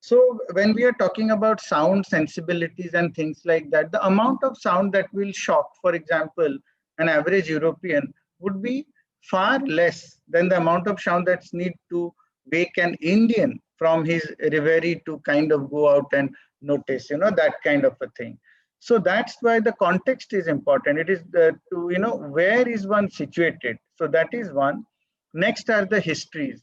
So when we are talking about sound sensibilities and things like that, the amount of sound that will shock, for example, an average European would be far less than the amount of sound that's need to wake an Indian from his reverie to kind of go out and notice, that kind of a thing. So that's why the context is important. It is where is one situated. So that is one. Next are the histories.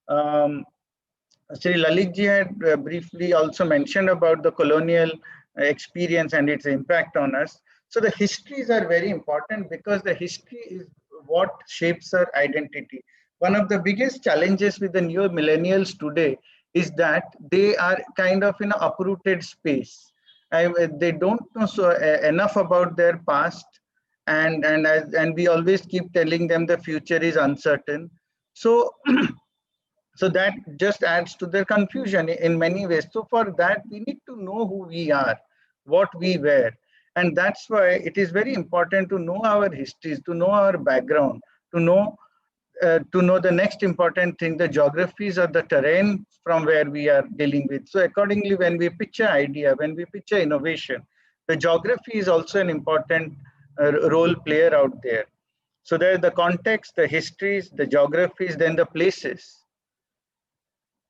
Sri Lalit ji had briefly also mentioned about the colonial experience and its impact on us. So the histories are very important because the history is what shapes our identity. One of the biggest challenges with the new millennials today is that they are kind of in an uprooted space. They don't know enough about their past, and we always keep telling them the future is uncertain. So so that just adds to their confusion in many ways. So for that, we need to know who we are, what we were. And that's why it is very important to know our histories, to know our background, to know the next important thing, the geographies or the terrain from where we are dealing with. So accordingly, when we pitch an idea, when we pitch an innovation, the geography is also an important role player out there. So there's the context, the histories, the geographies, then the places.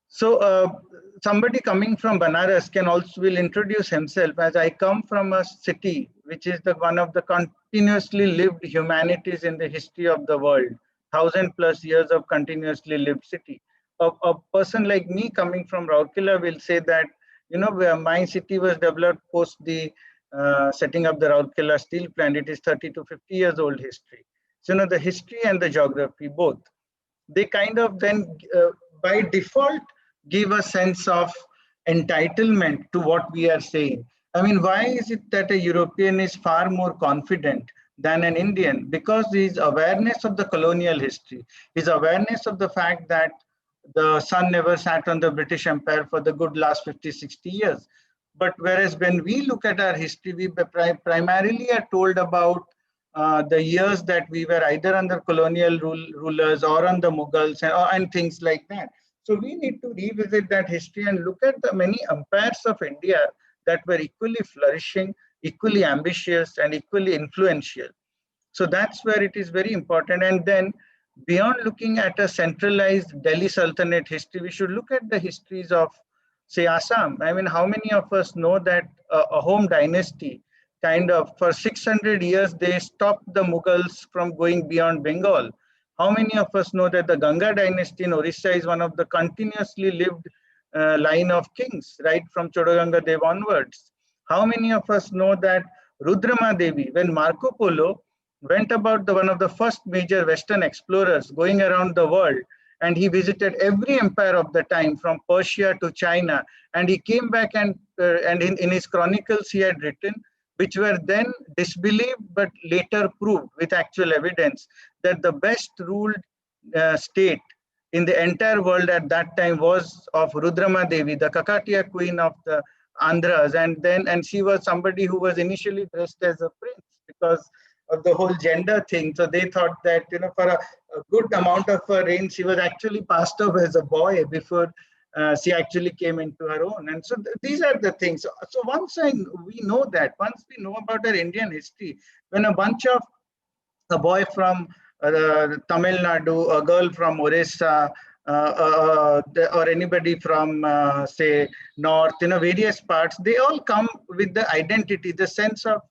So somebody coming from Banaras will introduce himself as I come from a city which is one of the continuously lived humanities in the history of the world, 1,000+ years of continuously lived city. A person like me coming from Rourkela will say that, my city was developed post the setting up the Rourkela steel plant. It is 30 to 50 years old history. So, the history and the geography, both, they kind of then by default give a sense of entitlement to what we are saying. I mean, why is it that a European is far more confident than an Indian? Because his awareness of the colonial history, his awareness of the fact that the sun never sat on the British Empire for the good last 50, 60 years. But whereas when we look at our history, we primarily are told about the years that we were either under colonial rulers or under Mughals and things like that. So we need to revisit that history and look at the many empires of India that were equally flourishing, equally ambitious, and equally influential. So that's where it is very important. And then beyond looking at a centralized Delhi Sultanate history, we should look at the histories of, say, Assam. I mean, how many of us know that a home dynasty kind of for 600 years, they stopped the Mughals from going beyond Bengal? How many of us know that the Ganga dynasty in Orissa is one of the continuously lived line of kings, right from Chodaganga Dev onwards? How many of us know that Rudrama Devi, when Marco Polo went about one of the first major Western explorers going around the world, and he visited every empire of the time from Persia to China, and he came back and in his chronicles he had written, which were then disbelieved but later proved with actual evidence, that the best ruled state in the entire world at that time was of Rudrama Devi, the Kakatiya queen of the Andhras, and she was somebody who was initially dressed as a prince because of the whole gender thing. So they thought that for a good amount of her reign, she was actually passed off as a boy before she actually came into her own. And so these are the things. So once we know that, once we know about our Indian history, when a boy from Tamil Nadu, a girl from Orissa, or anybody from say north, various parts, they all come with the identity, the sense of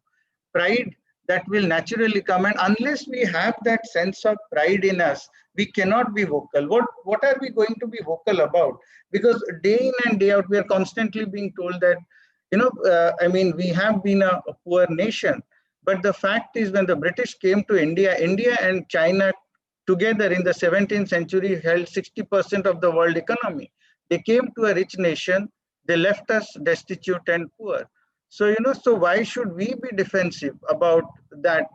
pride that will naturally come. And unless we have that sense of pride in us, we cannot be vocal. What are we going to be vocal about? Because day in and day out, we are constantly being told that, we have been a poor nation. But the fact is, when the British came to India and China together in the 17th century held 60% of the world economy. They came to a rich nation, they left us destitute and poor. So, so why should we be defensive about that?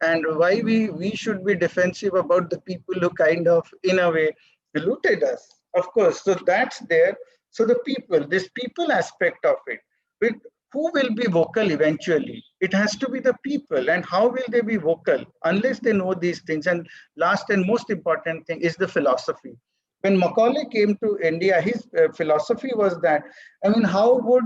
And why we should be defensive about the people who kind of, in a way, looted us? Of course, so that's there. So the people, this people aspect of it, with who will be vocal eventually? It has to be the people. And how will they be vocal unless they know these things? And last and most important thing is the philosophy. When Macaulay came to India, his philosophy was that, I mean, how would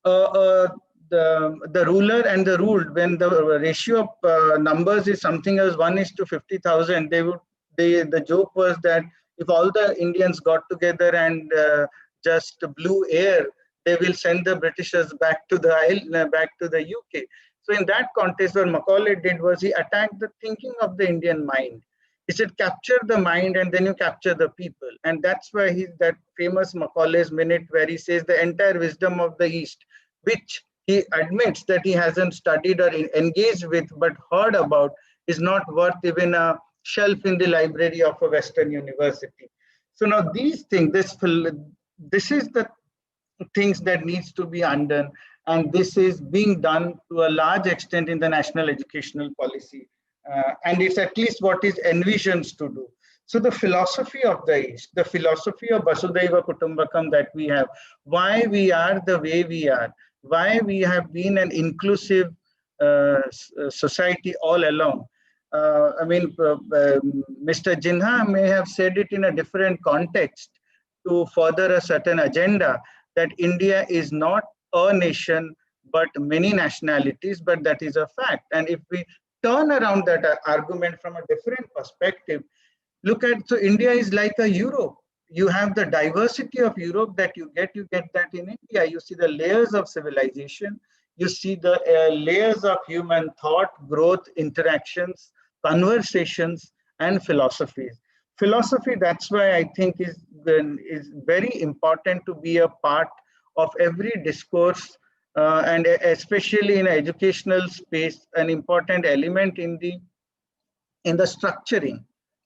the ruler and the ruled, when the ratio of numbers is something as 1:50,000, the joke was that if all the Indians got together and just blew air, they will send the Britishers back to the UK. So in that context, what Macaulay did was he attacked the thinking of the Indian mind. He said, capture the mind and then you capture the people. And that's why that famous Macaulay's minute where he says the entire wisdom of the East, which he admits that he hasn't studied or engaged with, but heard about, is not worth even a shelf in the library of a Western university. So now these things, this is the things that needs to be undone. And this is being done to a large extent in the national educational policy. And it's at least what is envisioned to do. So the philosophy of the East, the philosophy of Vasudhaiva Kutumbakam that we have, why we are the way we are, why we have been an inclusive society all along. I mean, Mr. Jinha may have said it in a different context to further a certain agenda, that India is not a nation, but many nationalities, but that is a fact. And if we turn around that argument from a different perspective, look at, so India is like a Europe. You have the diversity of Europe that you get that in India. You see the layers of civilization, you see the layers of human thought, growth, interactions, conversations, and philosophies. Philosophy, that's why I think is very important to be a part of every discourse, and especially in educational space, an important element in the structuring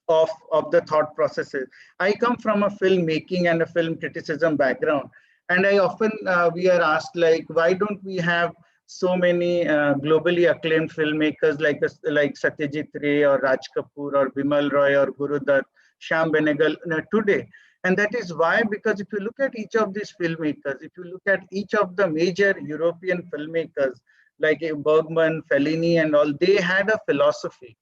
of the thought processes. I come from a filmmaking and a film criticism background, and I often we are asked, like, why don't we have so many globally acclaimed filmmakers like Satyajit Ray or Raj Kapoor or Bimal Roy or Guru Dutt, Shyam Benegal today? And that is why, because if you look at each of these filmmakers, if you look at each of the major European filmmakers like Bergman, Fellini and all, they had a philosophy.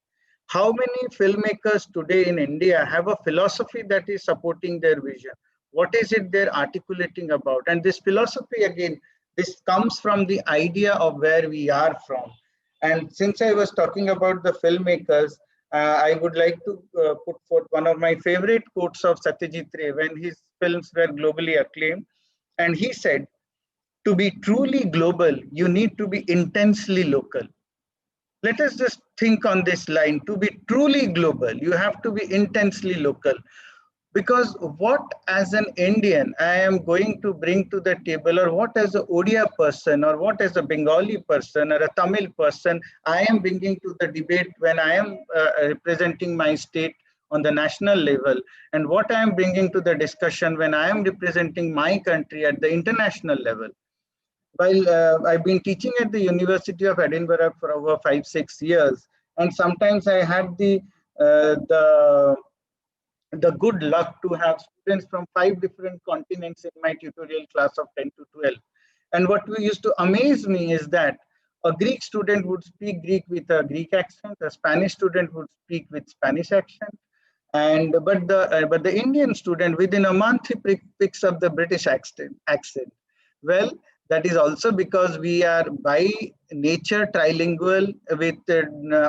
How many filmmakers today in India have a philosophy that is supporting their vision? What is it they're articulating about? And this philosophy, again, this comes from the idea of where we are from. And since I was talking about the filmmakers, I would like to put forth one of my favorite quotes of Satyajit Ray when his films were globally acclaimed. And he said, to be truly global, you need to be intensely local. Let us just think on this line. To be truly global, you have to be intensely local. Because what as an Indian I am going to bring to the table, or what as a Odia person, or what as a Bengali person or a Tamil person I am bringing to the debate when I am representing my state on the national level, and what I am bringing to the discussion when I am representing my country at the international level. While I've been teaching at the University of Edinburgh for over 5-6 years, and sometimes I had the good luck to have students from 5 different continents in my tutorial class of 10 to 12. And what used to amaze me is that a Greek student would speak Greek with a Greek accent, a Spanish student would speak with Spanish accent, but the Indian student within a month he picks up the British accent. Well, that is also because we are by nature trilingual, with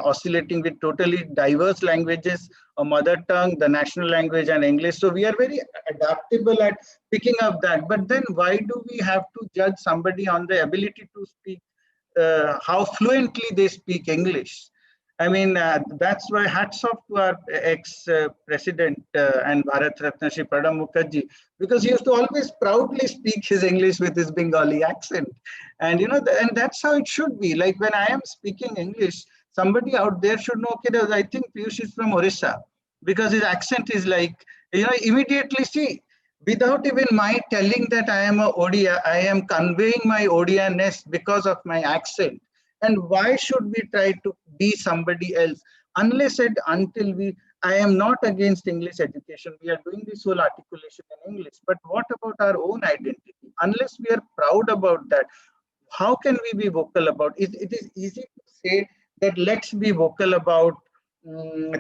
oscillating with totally diverse languages, a mother tongue, the national language and English. So we are very adaptable at picking up that. But then why do we have to judge somebody on the ability to speak, how fluently they speak English? I mean, that's why hats off to our ex-president and Bharat Ratna Shri Pranab Mukherjee, because he used to always proudly speak his English with his Bengali accent. And, and that's how it should be. Like when I am speaking English, somebody out there should know, okay, I think Piyush is from Orissa. because his accent is like, immediately see, without even my telling that I am a Odia, I am conveying my Odia-ness because of my accent. And why should we try to be somebody else? Unless and until I am not against English education. We are doing this whole articulation in English. But what about our own identity? Unless we are proud about that, how can we be vocal about it? It is easy to say that let's be vocal about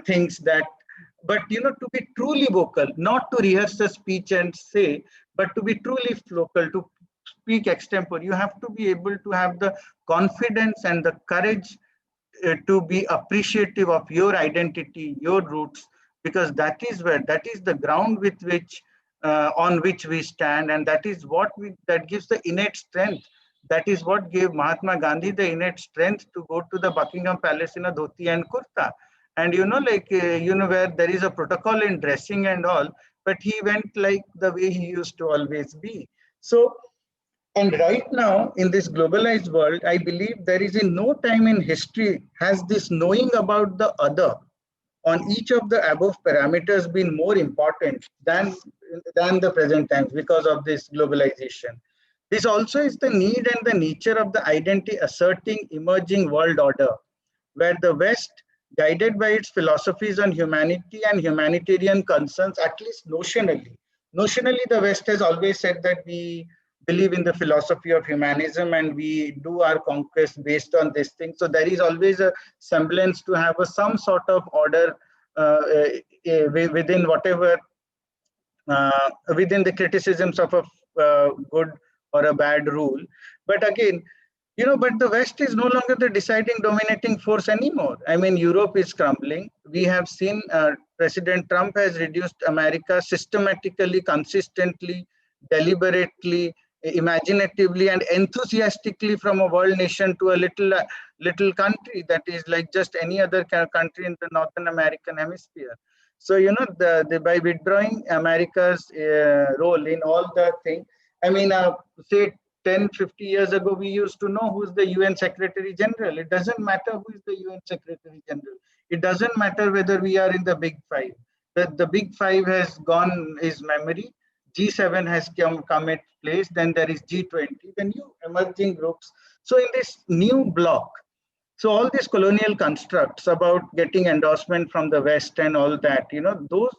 things that, but to be truly vocal, not to rehearse a speech and say, but to be truly vocal, to speak extempore, you have to be able to have the confidence and the courage to be appreciative of your identity, your roots, because that is the ground with which on which we stand, and that is what that gives the innate strength. That is what gave Mahatma Gandhi the innate strength to go to the Buckingham Palace in a dhoti and kurta. And where there is a protocol in dressing and all, but he went like the way he used to always be. So, and right now in this globalized world, I believe there is in no time in history has this knowing about the other on each of the above parameters been more important than the present times because of this globalization. This also is the need and the nature of the identity asserting emerging world order, where the West, guided by its philosophies on humanity and humanitarian concerns, at least notionally, the West has always said that we believe in the philosophy of humanism and we do our conquest based on this thing. So there is always a semblance to have some sort of order within whatever, within the criticisms of a good or a bad rule. But again, but the West is no longer the deciding dominating force anymore. I mean, Europe is crumbling. We have seen President Trump has reduced America systematically, consistently, deliberately, imaginatively, and enthusiastically from a world nation to a little country that is like just any other country in the Northern American hemisphere. So, by withdrawing America's role in all the thing, I mean, say 10, 50 years ago, we used to know who's the UN Secretary General. It doesn't matter who is the UN Secretary General. It doesn't matter whether we are in the Big Five. The Big Five has gone is memory. G7 has come at place. Then there is G20, the new emerging groups. So in this new block, so all these colonial constructs about getting endorsement from the West and all that, those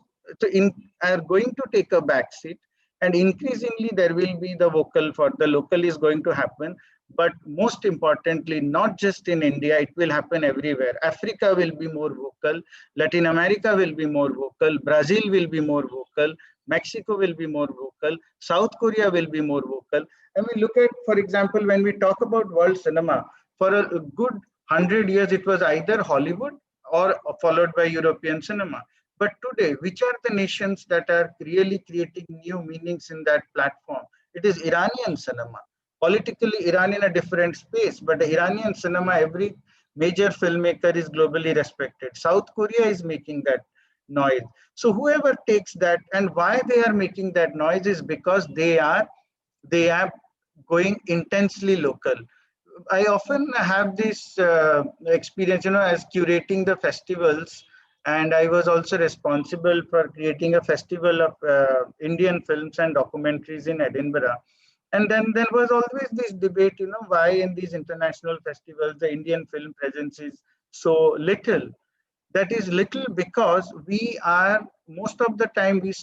are going to take a backseat. And increasingly, there will be the vocal for the local is going to happen. But most importantly, not just in India, it will happen everywhere. Africa will be more vocal. Latin America will be more vocal. Brazil will be more vocal. Mexico will be more vocal. South Korea will be more vocal. I mean, look at, for example, when we talk about world cinema, for a good 100 years, it was either Hollywood or followed by European cinema. But today, which are the nations that are really creating new meanings in that platform? It is Iranian cinema. Politically, Iran in a different space, but the Iranian cinema, every major filmmaker is globally respected. South Korea is making that noise. So whoever takes that, and why they are making that noise is because they are going intensely local. I often have this experience, as curating the festivals. And I was also responsible for creating a festival of Indian films and documentaries in Edinburgh. And then there was always this debate, why in these international festivals, the Indian film presence is so little. That is little because we are, most of the time we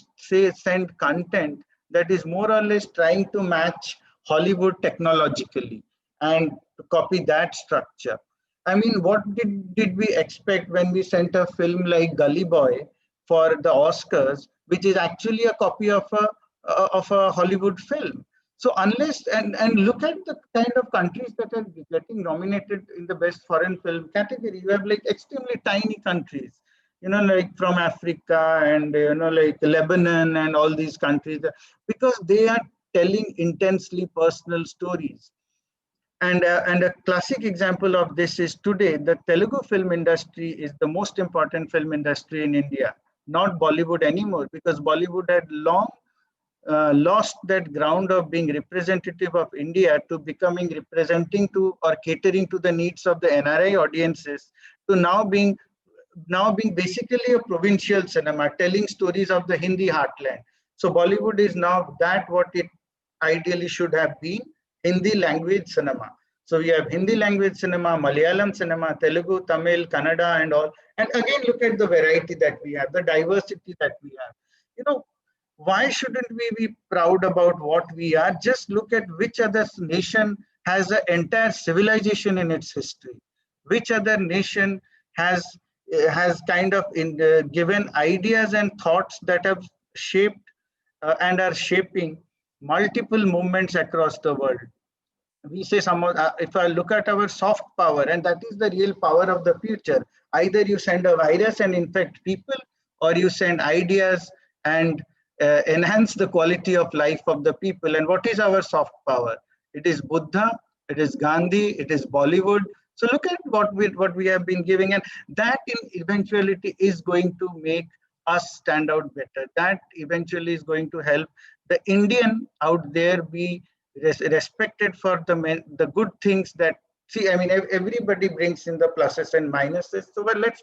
send content that is more or less trying to match Hollywood technologically and to copy that structure. I mean, what did we expect when we sent a film like Gully Boy for the Oscars, which is actually a copy of a Hollywood film? So unless, and look at the kind of countries that are getting nominated in the best foreign film category. You have like extremely tiny countries, like from Africa and, like Lebanon and all these countries, because they are telling intensely personal stories. And a classic example of this is today, the Telugu film industry is the most important film industry in India, not Bollywood anymore, because Bollywood had long lost that ground of being representative of India to becoming representing to or catering to the needs of the NRI audiences, to now being now being basically a provincial cinema, telling stories of the Hindi heartland. So Bollywood is now that what it ideally should have been, Hindi language cinema. So we have Hindi language cinema, Malayalam cinema, Telugu, Tamil, Kannada and all. And again, look at the variety that we have, the diversity that we have. You know, why shouldn't we be proud about what we are? Just look at which other nation has an entire civilization in its history. Which other nation has kind of given ideas and thoughts that have shaped and are shaping multiple movements across the world. We say if I look at our soft power, and that is the real power of the future, either you send a virus and infect people, or you send ideas and enhance the quality of life of the people. And what is our soft power? It is Buddha, it is Gandhi, it is Bollywood. So look at what we have been giving, and that in eventuality is going to make us stand out better. That eventually is going to help the Indian out there be respected for the good things that, see, I mean, everybody brings in the pluses and minuses. So well, let's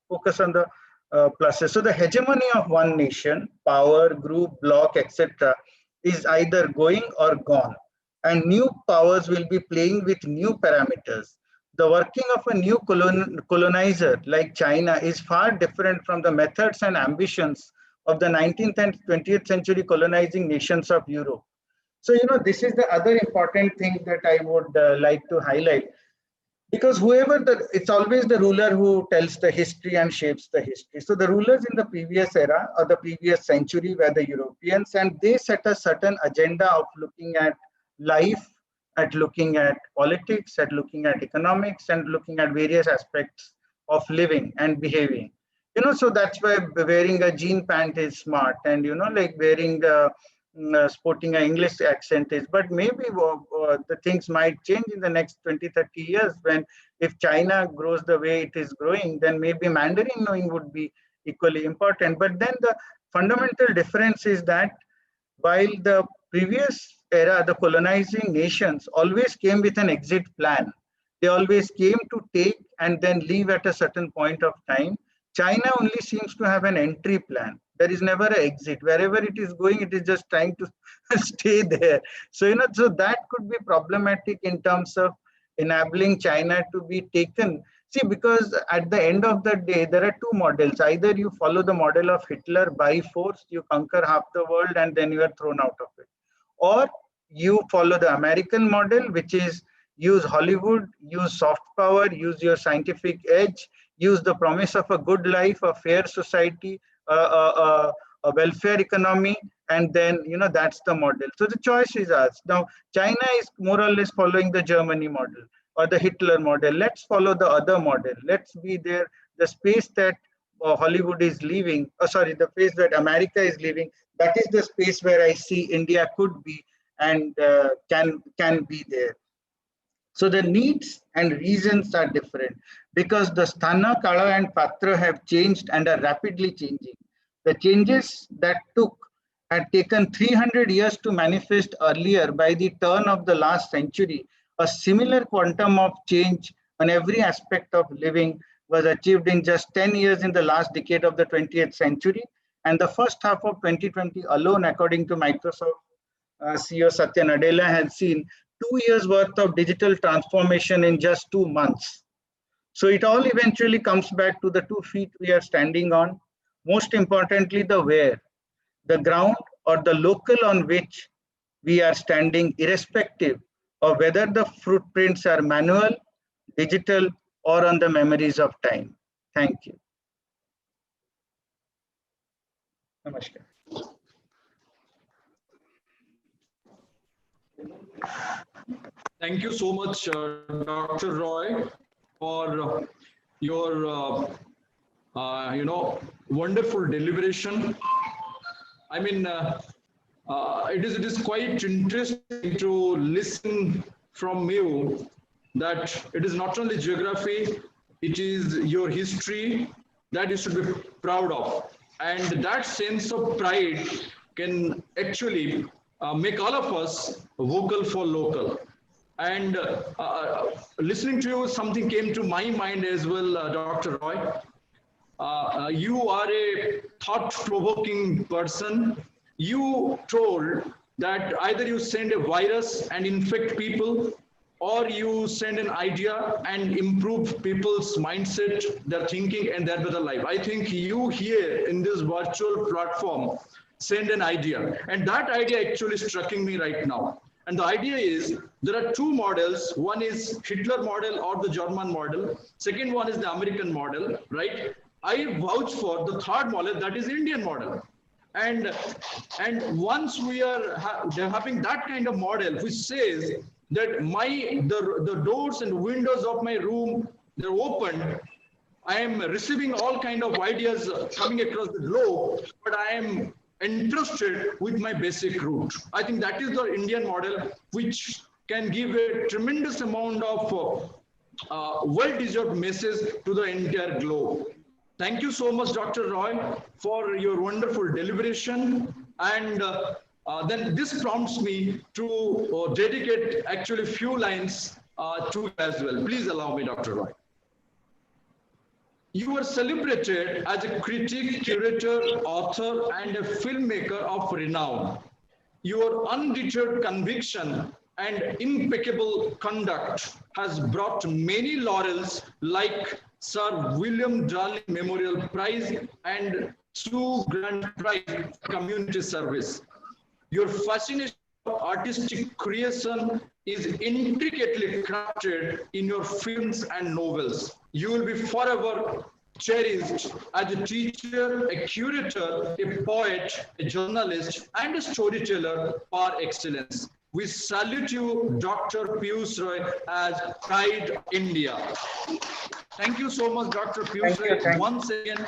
focus on the pluses. So the hegemony of one nation, power, group, bloc, etc., is either going or gone, and new powers will be playing with new parameters. The working of a new colonizer like China is far different from the methods and ambitions of the 19th and 20th century colonizing nations of Europe. So, you know, this is the other important thing that I would like to highlight, because it's always the ruler who tells the history and shapes the history. So the rulers in the previous era or the previous century were the Europeans, and they set a certain agenda of looking at life, at looking at politics, at looking at economics, and looking at various aspects of living and behaving. You know, so that's why wearing a jean pant is smart, and, you know, like wearing sporting an English accent is, but maybe the things might change in the next 20, 30 years when, if China grows the way it is growing, then maybe Mandarin knowing would be equally important. But then the fundamental difference is that while the previous era, the colonizing nations always came with an exit plan. They always came to take and then leave at a certain point of time. China only seems to have an entry plan. There is never an exit. Wherever it is going, it is just trying to stay there. So, you know, so that could be problematic in terms of enabling China to be taken. See, because at the end of the day, there are two models. Either you follow the model of Hitler by force, you conquer half the world and then you are thrown out of it. Or you follow the American model, which is use Hollywood, use soft power, use your scientific edge, use the promise of a good life, a fair society, a welfare economy, and then, you know, that's the model. So the choice is ours. Now, China is more or less following the Germany model or the Hitler model. Let's follow the other model. Let's be there. The space that Hollywood is leaving, the space that America is leaving, that is the space where I see India could be and can be there. So the needs and reasons are different because the Sthana, Kala and Patra have changed and are rapidly changing. The changes that had taken 300 years to manifest earlier. By the turn of the last century, a similar quantum of change on every aspect of living was achieved in just 10 years in the last decade of the 20th century. And the first half of 2020 alone, according to Microsoft CEO Satya Nadella, has seen 2 years worth of digital transformation in just 2 months. So it all eventually comes back to the 2 feet we are standing on. Most importantly, the where, the ground or the local on which we are standing, irrespective of whether the footprints are manual, digital, or on the memories of time. Thank you. Namaskar. Thank you so much, Dr. Roy, for your wonderful deliberation. I mean, it is quite interesting to listen from you that it is not only geography, it is your history that you should be proud of. And that sense of pride can actually make all of us vocal for local. And listening to you, something came to my mind as well, Dr. Roy. you are a thought-provoking person. You told that either you send a virus and infect people, or you send an idea and improve people's mindset, their thinking, and their better life. I think you here in this virtual platform send an idea, and that idea actually striking me right now. And the idea is there are two models. One is Hitler model or the German model. Second one is the American model, right? I vouch for the third model, that is Indian model. And once we are having that kind of model, which says that the doors and windows of my room, they're open, I am receiving all kind of ideas coming across the globe, but I am entrusted with my basic root. I think that is the Indian model, which can give a tremendous amount of well-deserved message to the entire globe. Thank you so much, Dr. Roy, for your wonderful deliberation. And then this prompts me to dedicate actually a few lines to you as well. Please allow me, Dr. Roy. You are celebrated as a critic, curator, author, and a filmmaker of renown. Your undeterred conviction and impeccable conduct has brought many laurels like Sir William Darling Memorial Prize and Sue Grant Prize for Community Service. Your fascination for artistic creation is intricately crafted in your films and novels. You will be forever cherished as a teacher, a curator, a poet, a journalist, and a storyteller par excellence. We salute you, Dr. Piyush Roy, as Pride India. Thank you so much, Dr. Piyush Roy. Once again,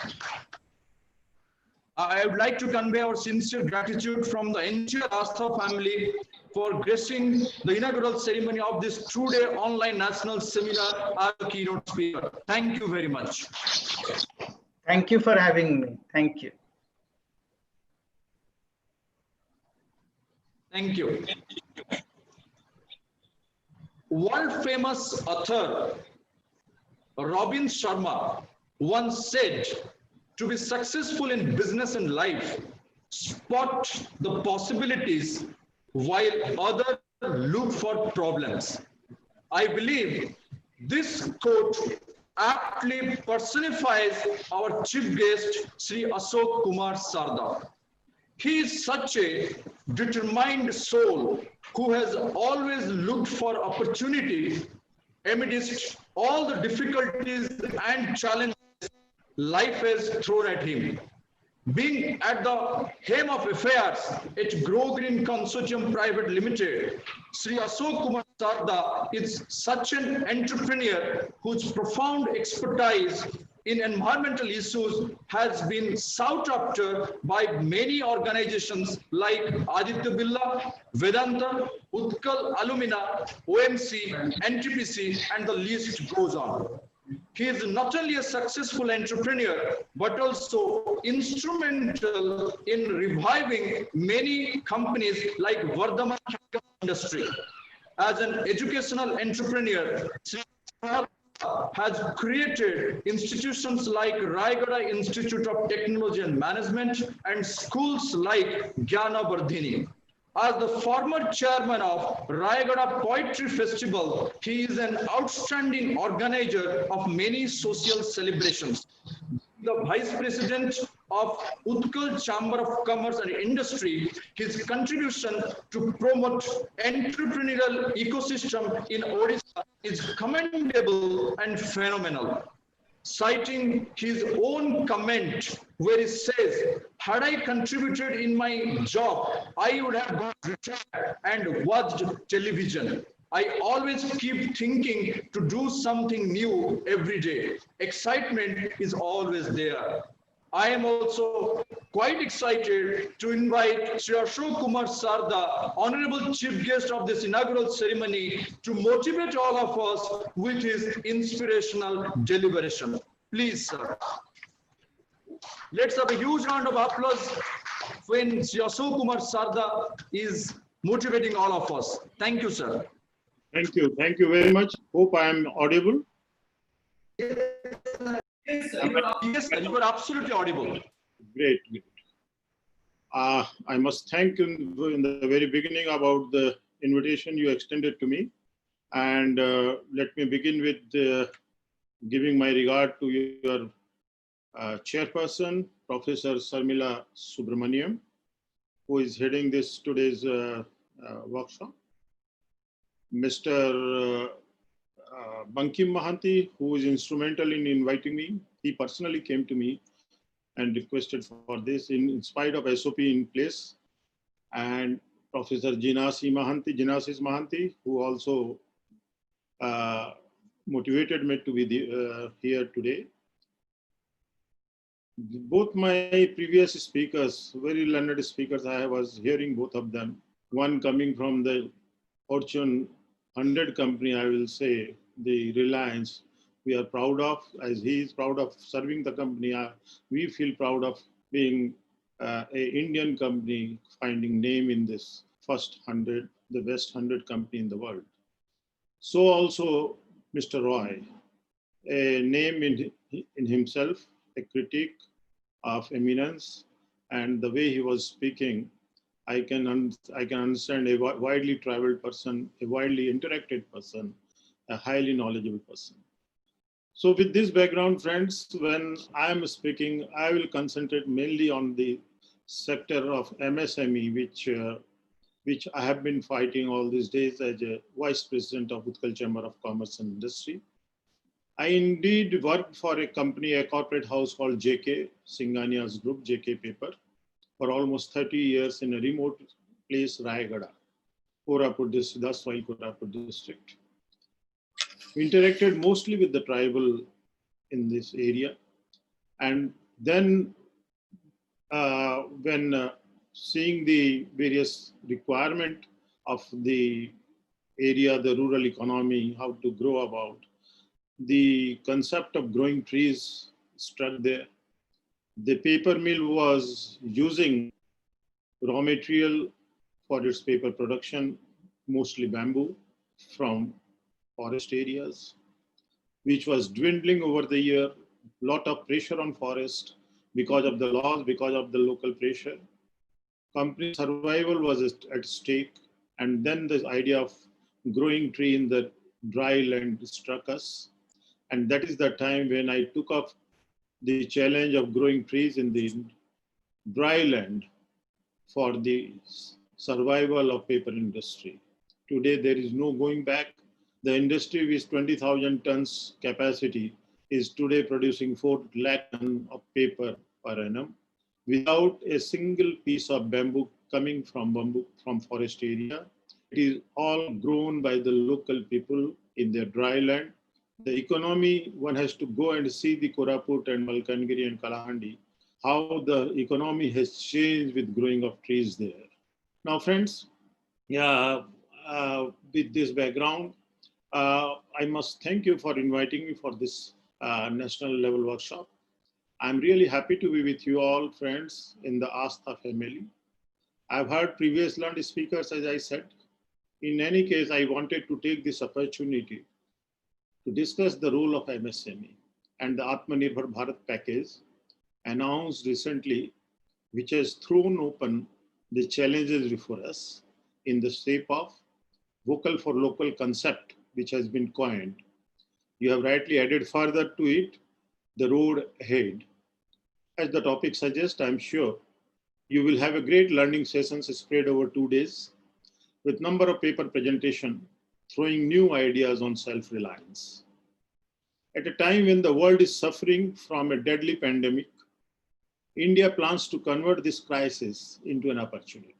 I would like to convey our sincere gratitude from the entire Astha family for gracing the inaugural ceremony of this two-day online national seminar as a keynote speaker. Thank you very much. Thank you for having me. Thank you. Thank you. World famous author Robin Sharma once said, to be successful in business and life, spot the possibilities while others look for problems. I believe this quote aptly personifies our chief guest, Sri Ashok Kumar Sarda. He is such a determined soul who has always looked for opportunity amidst all the difficulties and challenges life has thrown at him. Being at the helm of affairs at Grow Green Consortium Private Limited, Sri Ashok Kumar Sarda is such an entrepreneur whose profound expertise in environmental issues has been sought after by many organizations like Aditya Birla, Vedanta, Utkal Alumina, OMC, NTPC, and the list goes on. He is not only a successful entrepreneur, but also instrumental in reviving many companies like Vardhaman Industry. As an educational entrepreneur, Sri has created institutions like Rayagada Institute of Technology and Management and schools like Gyana Vardhini. As the former chairman of Rayagada Poetry Festival, he is an outstanding organizer of many social celebrations. The vice president of Utkal Chamber of Commerce and Industry, his contribution to promote entrepreneurial ecosystem in Odisha is commendable and phenomenal. Citing his own comment where he says, had I contributed in my job, I would have gone retired and watched television. I always keep thinking to do something new every day. Excitement is always there. I am also quite excited to invite Sri Ashok Kumar Sarda, Honorable Chief Guest of this inaugural ceremony, to motivate all of us with his inspirational deliberation. Please, sir. Let's have a huge round of applause when Sri Ashok Kumar Sarda is motivating all of us. Thank you, sir. Thank you. Thank you very much. Hope I am audible. Yes, sir, you are absolutely audible. Great. I must thank you in the very beginning about the invitation you extended to me. And let me begin with giving my regard to your chairperson, Professor Sarmila Subramaniam, who is heading today's workshop. Mr. Bankim Mahanti, who is instrumental in inviting me. He personally came to me and requested for this in spite of SOP in place. And Professor Jinasis Mahanti, who also motivated me to be here today. Both my previous speakers, very learned speakers, I was hearing both of them. One coming from the Fortune 100 company, I will say, the Reliance, we are proud of, as he is proud of serving the company, we feel proud of being an Indian company finding name in this first 100, the best 100 company in the world. So also Mr. Roy, a name in himself, a critic of eminence, and the way he was speaking, I can understand a widely traveled person, a widely interacted person, a highly knowledgeable person. So with this background, friends, when I am speaking, I will concentrate mainly on the sector of MSME, which I have been fighting all these days as a Vice President of Utkal Chamber of Commerce and Industry. I indeed worked for a company, a corporate house called JK, Singhania's group, JK Paper, for almost 30 years in a remote place, Rayagada, Koraput district, Daswai Koraput district. We interacted mostly with the tribal in this area. And then when seeing the various requirement of the area, the rural economy, how to grow about, the concept of growing trees struck there. The paper mill was using raw material for its paper production, mostly bamboo from forest areas, which was dwindling over the year. Lot of pressure on forest because of the laws, because of the local pressure. Company survival was at stake. And then this idea of growing tree in the dry land struck us. And that is the time when I took up the challenge of growing trees in the dry land for the survival of paper industry. Today, there is no going back. The industry with 20,000 tons capacity is today producing 4 lakh tons of paper per annum without a single piece of bamboo coming from forest area. It is all grown by the local people in their dry land. The economy, one has to go and see the Koraput and Malkangiri and Kalahandi, how the economy has changed with growing of trees there. Now, friends, with this background, I must thank you for inviting me for this national level workshop. I'm really happy to be with you all, friends, in the Astha family. I've heard previous learned speakers, as I said. In any case, I wanted to take this opportunity to discuss the role of MSME and the Atmanirbhar Bharat package announced recently, which has thrown open the challenges before us in the shape of vocal for local concept, which has been coined. You have rightly added further to it, the road ahead. As the topic suggests, I'm sure you will have a great learning sessions spread over 2 days with number of paper presentation, throwing new ideas on self-reliance. At a time when the world is suffering from a deadly pandemic, India plans to convert this crisis into an opportunity.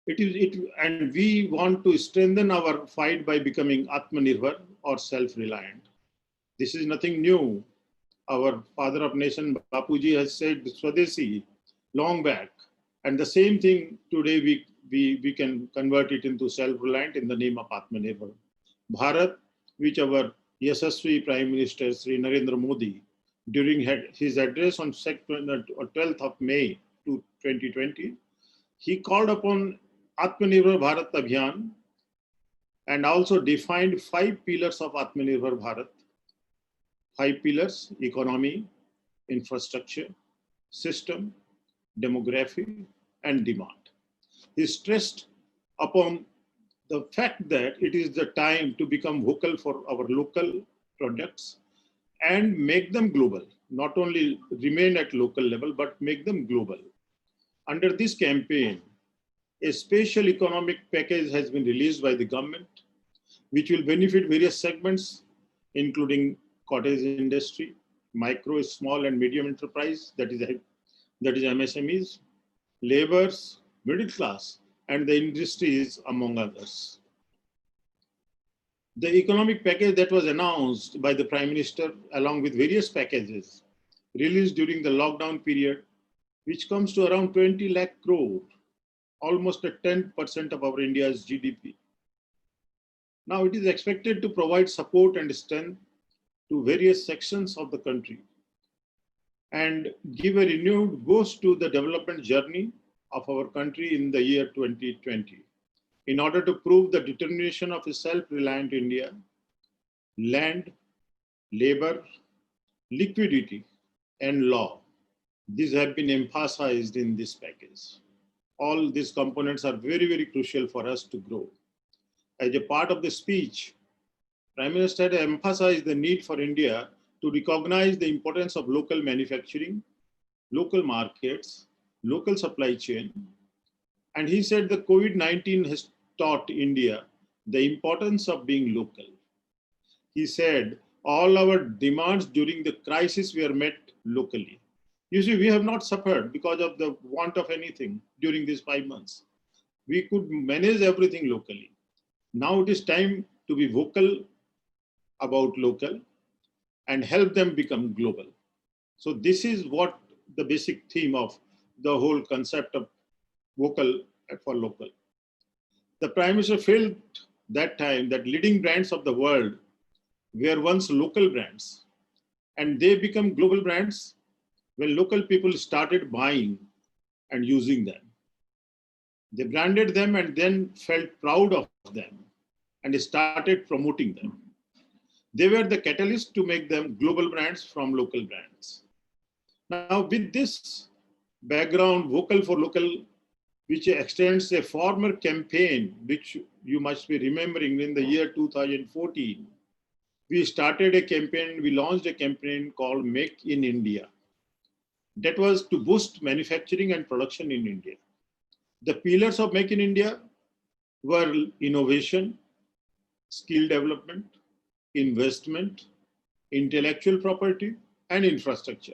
And we want to strengthen our fight by becoming Atmanirbhar or self-reliant. This is nothing new. Our father of nation, Bapuji, has said Swadeshi long back. And the same thing today we can convert it into self-reliant in the name of Atmanirbhar Bharat, which our Yashasvi Prime Minister Sri Narendra Modi, during his address on 12th of May 2020, he called upon Atmanirbhar Bharat Abhiyan and also defined 5 pillars of Atmanirbhar Bharat 5 pillars: economy, infrastructure, system, demography, and demand. He stressed upon the fact that it is the time to become vocal for our local products and make them global, not only remain at local level, but make them global. Under this campaign, a special economic package has been released by the government, which will benefit various segments, including cottage industry, micro, small, and medium enterprise, that is MSMEs, laborers, middle class, and the industries, among others. The economic package that was announced by the Prime Minister, along with various packages released during the lockdown period, which comes to around 20 lakh crore, almost at 10% of our India's GDP. Now it is expected to provide support and strength to various sections of the country and give a renewed boost to the development journey of our country in the year 2020. In order to prove the determination of a self-reliant India, land, labor, liquidity, and law, these have been emphasized in this package. All these components are very, very crucial for us to grow. As a part of the speech, Prime Minister had emphasized the need for India to recognize the importance of local manufacturing, local markets, local supply chain. And he said that COVID-19 has taught India the importance of being local. He said all our demands during the crisis were met locally. You see, we have not suffered because of the want of anything during these 5 months. We could manage everything locally. Now it is time to be vocal about local and help them become global. So this is what the basic theme of the whole concept of vocal for local. The Prime Minister felt that time that leading brands of the world were once local brands, and they become global brands when local people started buying and using them. They branded them and then felt proud of them and started promoting them. They were the catalyst to make them global brands from local brands. Now, with this background, Vocal for Local, which extends a former campaign, which you must be remembering in the year 2014, we started a campaign, we launched a campaign called Make in India. That was to boost manufacturing and production in India. The pillars of Make in India were innovation, skill development, investment, intellectual property, and infrastructure.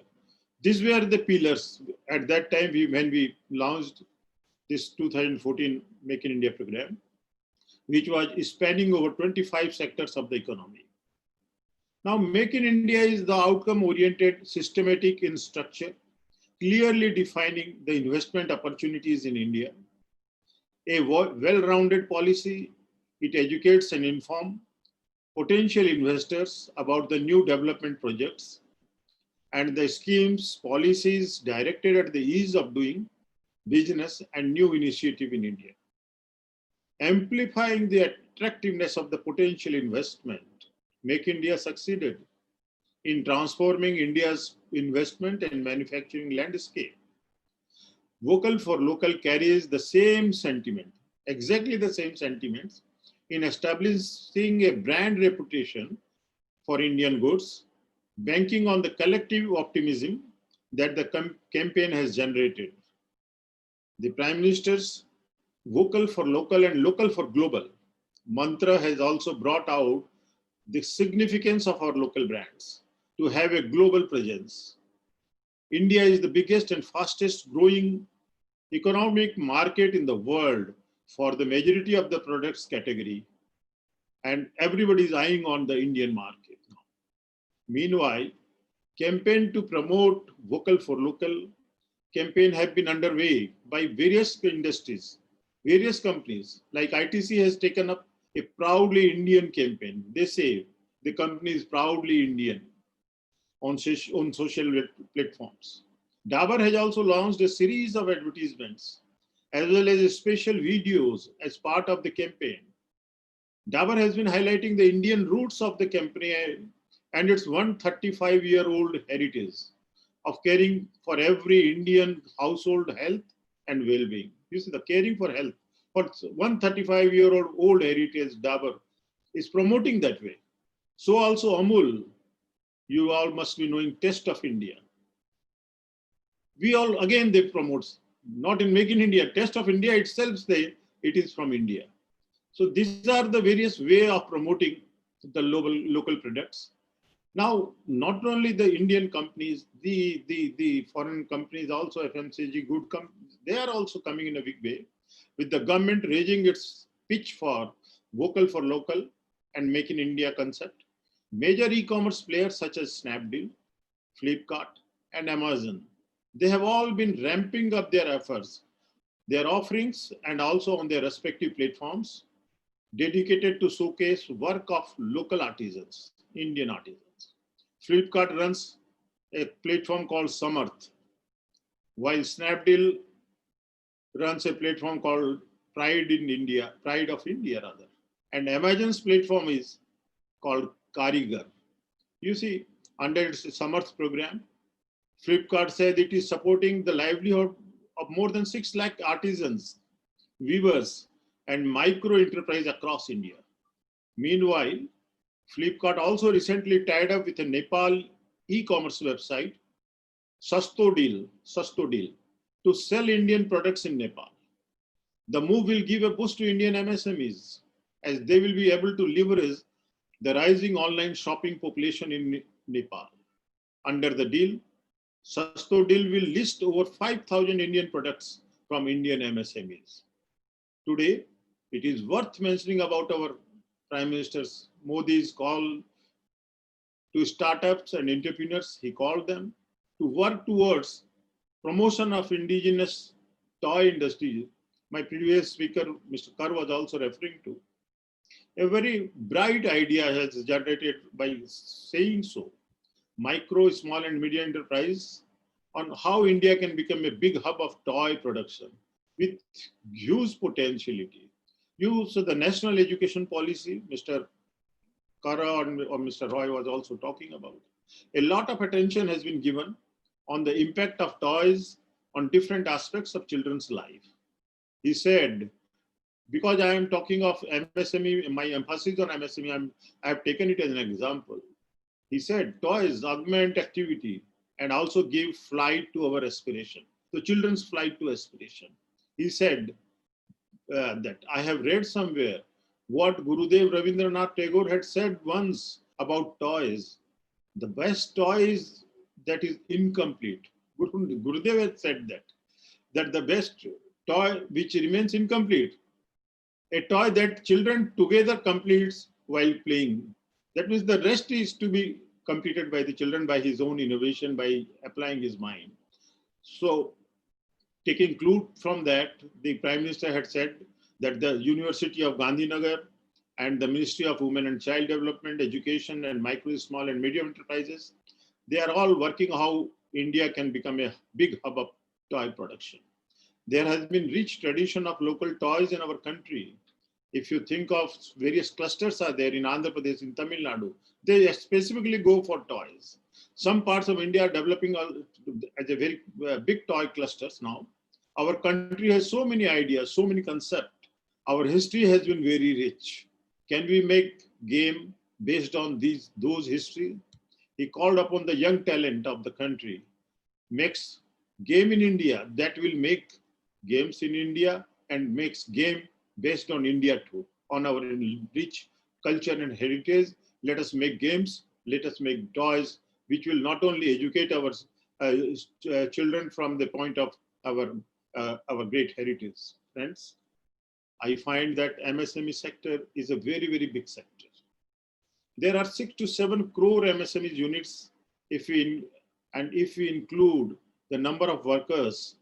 These were the pillars at that time when we launched this 2014 Make in India program, which was spanning over 25 sectors of the economy. Now, Make in India is the outcome-oriented, systematic in structure, clearly defining the investment opportunities in India. A well-rounded policy, it educates and informs potential investors about the new development projects and the schemes, policies directed at the ease of doing business and new initiative in India. Amplifying the attractiveness of the potential investment, Make India succeeded in transforming India's investment and manufacturing landscape. Vocal for Local carries the same sentiment, exactly the same sentiments, in establishing a brand reputation for Indian goods, banking on the collective optimism that the campaign has generated. The Prime Minister's Vocal for Local and Local for Global mantra has also brought out the significance of our local brands to have a global presence. India is the biggest and fastest growing economic market in the world for the majority of the products category, and everybody is eyeing on the Indian market now. Meanwhile, campaign to promote Vocal for Local campaign have been underway by various industries, various companies, like ITC has taken up a Proudly Indian campaign. They say the company is proudly Indian on social platforms. Dabur has also launched a series of advertisements as well as special videos as part of the campaign. Dabur has been highlighting the Indian roots of the company and its 135-year-old heritage of caring for every Indian household health and well-being. You see, the caring for health, for 135-year-old heritage, Dabur is promoting that way. So also Amul, you all must be knowing Taste of India. We all, again, they promote, not in Make in India, Taste of India itself, it is from India. So these are the various way of promoting the local products. Now, not only the Indian companies, the foreign companies, also FMCG, good companies, they are also coming in a big way, with the government raising its pitch for vocal for local and Make in India concept. Major e-commerce players such as Snapdeal, Flipkart, and Amazon, they have all been ramping up their efforts, their offerings, and also on their respective platforms dedicated to showcase work of local artisans, Indian artisans. Flipkart runs a platform called Samarth, while Snapdeal runs a platform called Pride of India rather. And Amazon's platform is called Karigar. You see, under its Samarth program, Flipkart said it is supporting the livelihood of more than 6 lakh artisans, weavers, and micro enterprise across India. Meanwhile, Flipkart also recently tied up with a Nepal e-commerce website, Sasto Deal, to sell Indian products in Nepal. The move will give a boost to Indian MSMEs, as they will be able to leverage the rising online shopping population in Nepal. Under the deal, Sasto Deal will list over 5,000 Indian products from Indian MSMEs. Today, it is worth mentioning about our Prime Minister Modi's call to startups and entrepreneurs. He called them to work towards promotion of indigenous toy industry. My previous speaker, Mr. Kar, was also referring to. A very bright idea has generated by saying so. Micro, small and medium enterprise on how India can become a big hub of toy production with huge potentiality. So the national education policy, Mr. Kara or Mr. Roy was also talking about. A lot of attention has been given on the impact of toys on different aspects of children's life. He said, because I am talking of MSME, my emphasis on MSME, I have taken it as an example. He said, toys augment activity and also give flight to our aspiration, the children's flight to aspiration. He said that I have read somewhere what Gurudev Rabindranath Tagore had said once about toys. The best toy is that is incomplete. Gurudev had said that the best toy which remains incomplete, a toy that children together completes while playing. That means the rest is to be completed by the children by his own innovation, by applying his mind. So taking clue from that, the Prime Minister had said that the University of Gandhinagar and the Ministry of Women and Child Development, Education and Micro, Small and Medium Enterprises, they are all working how India can become a big hub of toy production. There has been rich tradition of local toys in our country. If you think of various clusters are there in Andhra Pradesh, in Tamil Nadu, they specifically go for toys. Some parts of India are developing as a very big toy clusters now. Our country has so many ideas, so many concepts. Our history has been very rich. Can we make game based on those history? He called upon the young talent of the country, makes game in India that will make games in India and makes game based on India too, on our rich culture and heritage. Let us make games, let us make toys, which will not only educate our children from the point of our great heritage. Friends, I find that MSME sector is a very, very big sector. There are 6 to 7 crore MSME units if we include the number of workers,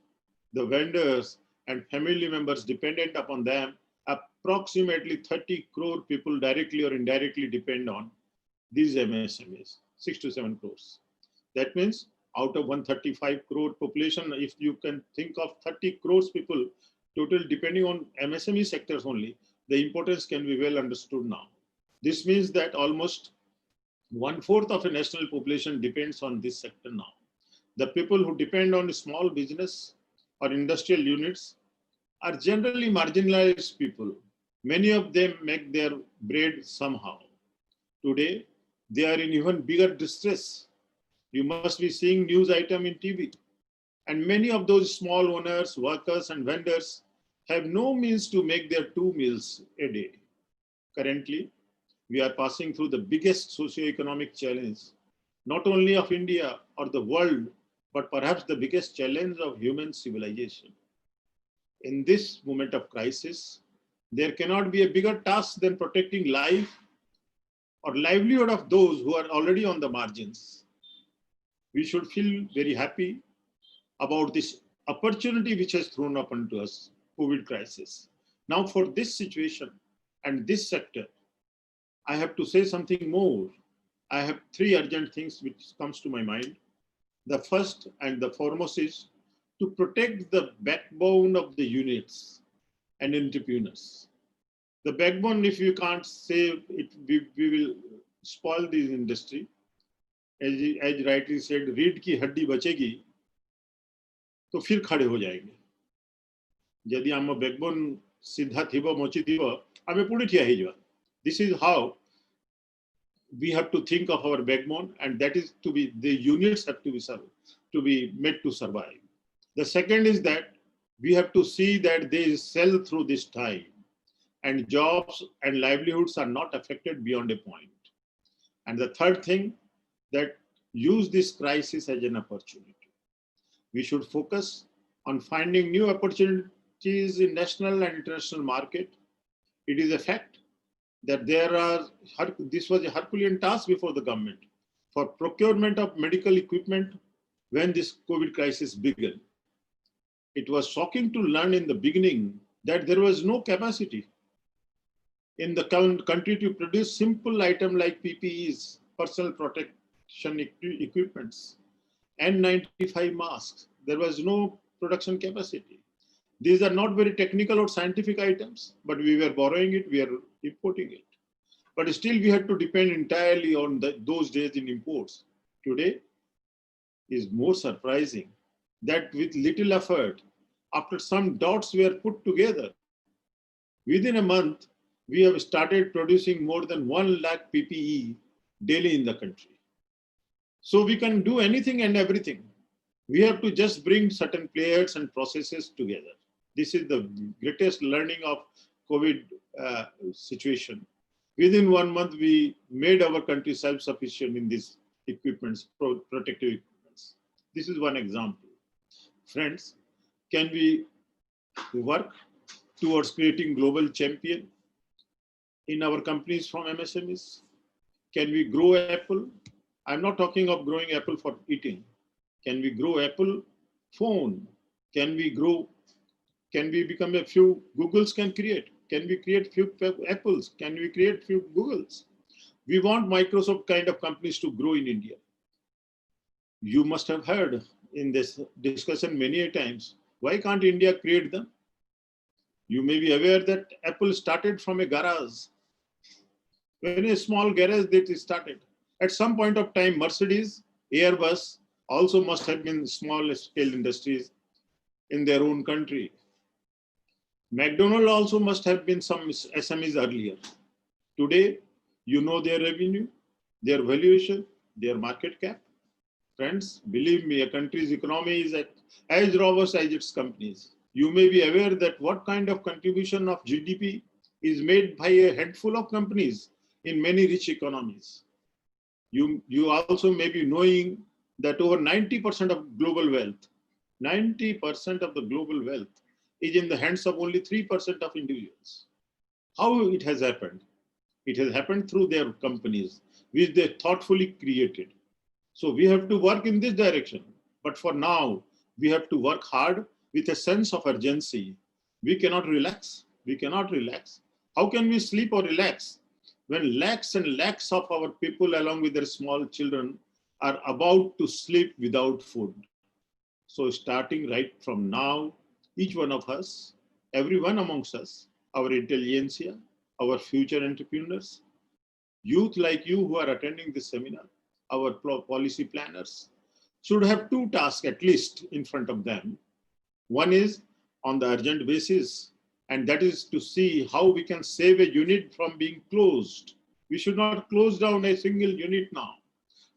the vendors and family members dependent upon them, approximately 30 crore people directly or indirectly depend on these MSMEs, 6 to 7 crores. That means out of 135 crore population, if you can think of 30 crores people total depending on MSME sectors only, the importance can be well understood now. This means that almost 1/4 of a national population depends on this sector now. The people who depend on small business or industrial units are generally marginalized people. Many of them make their bread somehow. Today, they are in even bigger distress. You must be seeing news item in TV. And many of those small owners, workers, and vendors have no means to make their 2 meals a day. Currently, we are passing through the biggest socio-economic challenge, not only of India or the world, but perhaps the biggest challenge of human civilization. In this moment of crisis, there cannot be a bigger task than protecting life or livelihood of those who are already on the margins. We should feel very happy about this opportunity which has thrown up onto us, COVID crisis. Now for this situation and this sector, I have to say something more. I have 3 urgent things which comes to my mind. The first and the foremost is to protect the backbone of the units and entrepreneurs. The backbone, if you can't save it, we will spoil this industry. As rightly said, रीढ़ की हड्डी बचेगी तो फिर खड़े हो जाएंगे. यदि आम बैकबोन सीधा थिबो मोची थिबो आमे पुणी ठिया हे जवा. This is how we have to think of our backbone, and that is to be, the units have to be made to survive. The second is that we have to see that they sell through this time and jobs and livelihoods are not affected beyond a point. And the third thing, that use this crisis as an opportunity. We should focus on finding new opportunities in national and international market. It is a fact that this was a Herculean task before the government for procurement of medical equipment when this COVID crisis began. It was shocking to learn in the beginning that there was no capacity in the country to produce simple items like PPEs, personal protection equipments, N95 masks. There was no production capacity. These are not very technical or scientific items, but we were borrowing it, we are importing it. But still we had to depend entirely on those days in imports. Today is more surprising that with little effort, after some dots were put together, within a month, we have started producing more than 1 lakh PPE daily in the country. So we can do anything and everything. We have to just bring certain players and processes together. This is the greatest learning of COVID situation. Within 1 month, we made our country self-sufficient in these equipments, protective equipments. This is one example. Friends, can we work towards creating global champion in our companies from MSMEs? Can we grow Apple? I'm not talking of growing Apple for eating. Can we grow Apple phone? Can we become a few Googles can create? Can we create few Apples? Can we create few Googles? We want Microsoft kind of companies to grow in India. You must have heard in this discussion many times, why can't India create them? You may be aware that Apple started from a garage. When a small garage that it started. At some point of time, Mercedes, Airbus also must have been small scale industries in their own country. McDonald's also must have been some SMEs earlier. Today, you know their revenue, their valuation, their market cap. Friends, believe me, a country's economy is as robust as its companies. You may be aware that what kind of contribution of GDP is made by a handful of companies in many rich economies. You also may be knowing that over 90% of global wealth, 90% of the global wealth is in the hands of only 3% of individuals. How it has happened? It has happened through their companies, which they thoughtfully created. So we have to work in this direction. But for now, we have to work hard with a sense of urgency. We cannot relax. We cannot relax. How can we sleep or relax when lakhs and lakhs of our people, along with their small children, are about to sleep without food? So starting right from now, each one of us, everyone amongst us, our intelligentsia, our future entrepreneurs, Youth like you who are attending this seminar, our policy planners, should have two tasks at least in front of them. One is on the urgent basis, and that is to see how we can save a unit from being closed. We should not close down a single unit now.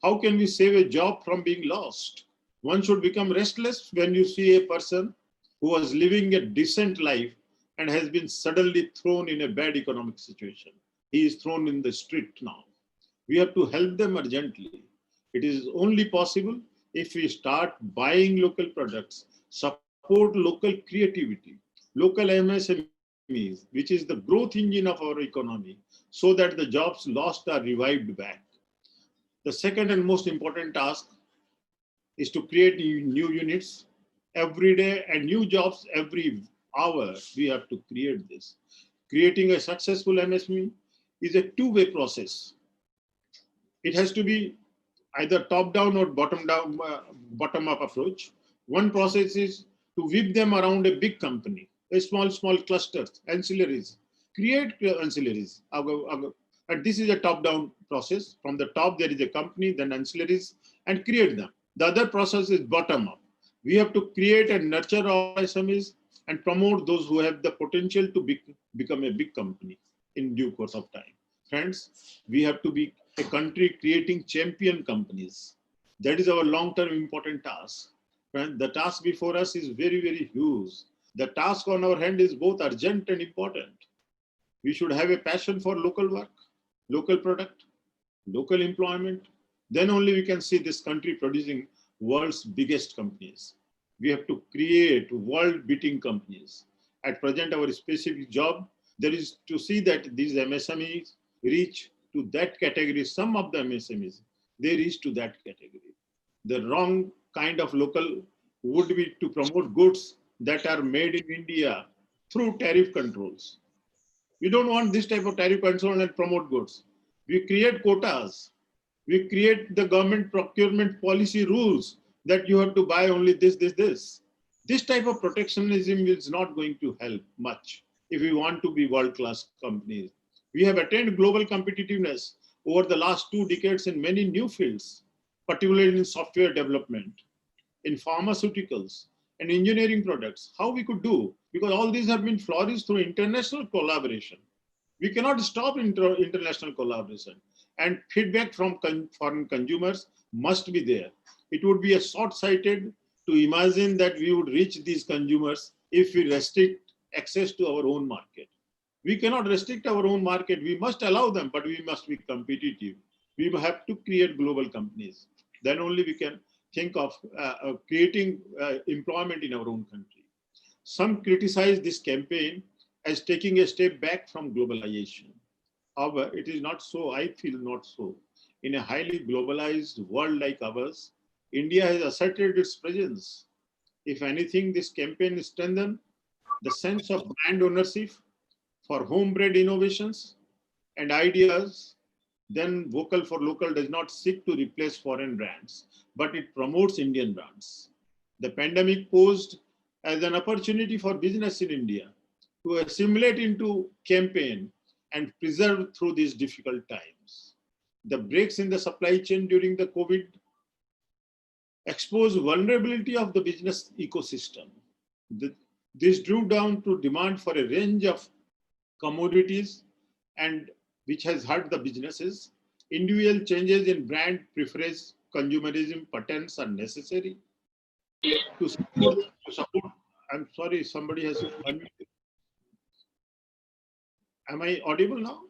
How can we save a job from being lost? One should become restless when you see a person who was living a decent life and has been suddenly thrown in a bad economic situation. He is thrown in the street now. We have to help them urgently. It is only possible if we start buying local products, support local creativity, local MSMEs, which is the growth engine of our economy, so that the jobs lost are revived back. The second and most important task is to create new units every day and new jobs every hour. We have to create this. Creating a successful MSME is a two-way process. It has to be either top-down or bottom-up approach. One process is to whip them around a big company, a small clusters, ancillaries, create ancillaries. And this is a top-down process. From the top, there is a company, then ancillaries, and create them. The other process is bottom-up. We have to create and nurture our SMEs and promote those who have the potential to become a big company in due course of time. Friends, we have to be a country creating champion companies. That is our long-term important task. Friends, the task before us is very, very huge. The task on our hand is both urgent and important. We should have a passion for local work, local product, local employment. Then only we can see this country producing world's biggest companies. We have to create world-beating companies. At present, our specific job there is to see that these MSMEs reach to that category. Some of the MSMEs, they reach to that category. The wrong kind of local would be to promote goods that are made in India through tariff controls. We don't want this type of tariff control and promote goods. We create quotas. We create the government procurement policy rules that you have to buy only this. This type of protectionism is not going to help much if we want to be world-class companies. We have attained global competitiveness over the last 2 decades in many new fields, particularly in software development, in pharmaceuticals, and engineering products. How we could do? Because all these have been flourished through international collaboration. We cannot stop international collaboration. And feedback from foreign consumers must be there. It would be a short-sighted to imagine that we would reach these consumers if we restrict access to our own market. We cannot restrict our own market. We must allow them, but we must be competitive. We have to create global companies. Then only we can think of creating employment in our own country. Some criticize this campaign as taking a step back from globalization. However, it is not so. I feel not so. In a highly globalized world like ours, India has asserted its presence. If anything, this campaign strengthens the sense of brand ownership for homebred innovations and ideas. Then Vocal for Local does not seek to replace foreign brands, but it promotes Indian brands. The pandemic posed as an opportunity for business in India to assimilate into campaign and preserve through these difficult times. The breaks in the supply chain during the COVID exposed vulnerability of the business ecosystem. This drew down to demand for a range of commodities and which has hurt the businesses. Individual changes in brand preference, consumerism patterns are necessary to support. I'm sorry, somebody has to unmute. Am I audible now?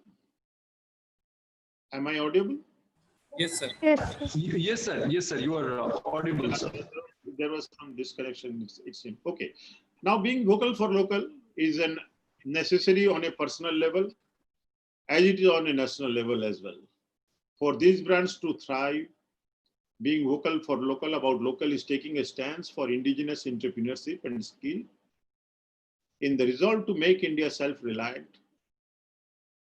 Am I audible? Yes, sir. Yes, sir. Yes, sir. You are audible, sir. There was some disconnection, it seemed. Okay. Now, being vocal for local is a necessary on a personal level, as it is on a national level as well. For these brands to thrive, being vocal for local about local is taking a stance for indigenous entrepreneurship and skill in the resolve to make India self-reliant.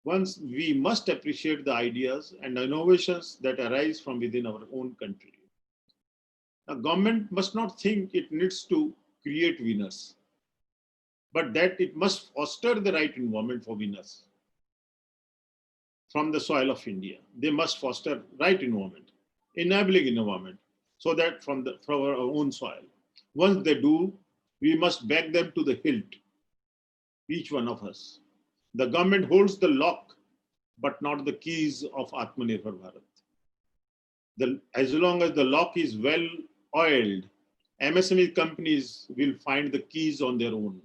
Once we must appreciate the ideas and innovations that arise from within our own country. Now, government must not think it needs to create winners, but that it must foster the right environment for winners. from the soil of India. They must foster right environment, enabling environment, so that from our own soil. Once they do, we must back them to the hilt, each one of us. The government holds the lock, but not the keys of Atmanirbhar Bharat. As long as the lock is well oiled, MSME companies will find the keys on their own.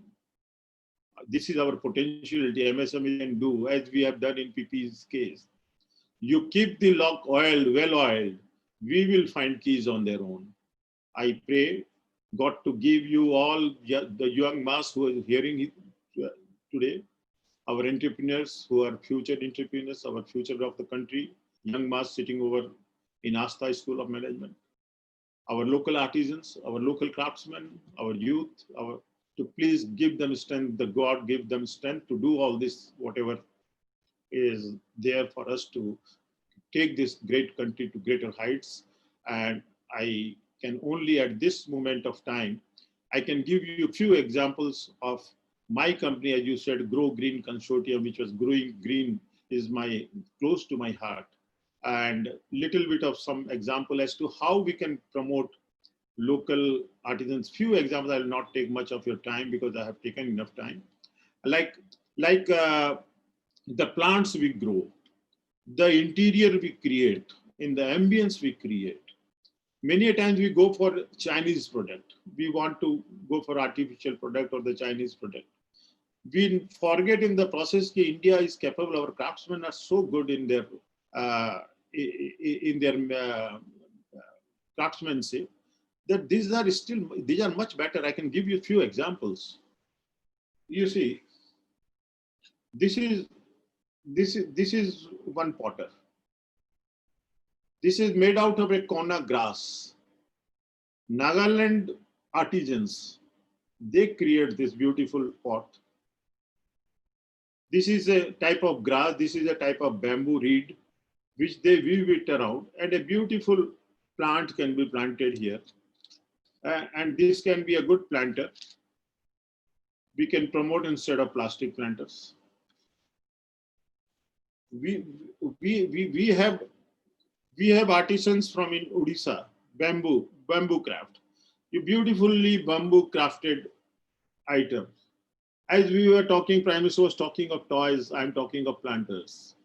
This is our potentiality MSME can do, as we have done in PP's case. You keep the lock oiled, well oiled, we will find keys on their own. I pray God to give you all, the young mass who are hearing it today, our entrepreneurs who are future entrepreneurs, our future of the country, young mass sitting over in Asta School of Management, our local artisans, our local craftsmen, our youth, to please give them strength, the God give them strength to do all this, whatever is there for us to take this great country to greater heights. And I can only at this moment of time, I can give you a few examples of my company, as you said, Grow Green Consortium, which was growing green, is close to my heart. And little bit of some example as to how we can promote local artisans. Few examples, I will not take much of your time because I have taken enough time. Like the plants we grow, the interior we create, in the ambience we create. Many a times we go for Chinese product. We want to go for artificial product or the Chinese product. We forget in the process that India is capable, our craftsmen are so good in their craftsmanship, that these are much better. I can give you a few examples. You see, this is one potter. This is made out of a kona grass. Nagaland artisans, they create this beautiful pot. This is a type of grass, this is a type of bamboo reed, which they weave it around, and a beautiful plant can be planted here. And this can be a good planter. We can promote instead of plastic planters. We have artisans from in Odisha, bamboo craft. You beautifully bamboo crafted items. As we were talking, Prime Minister was talking of toys, I'm talking of planters.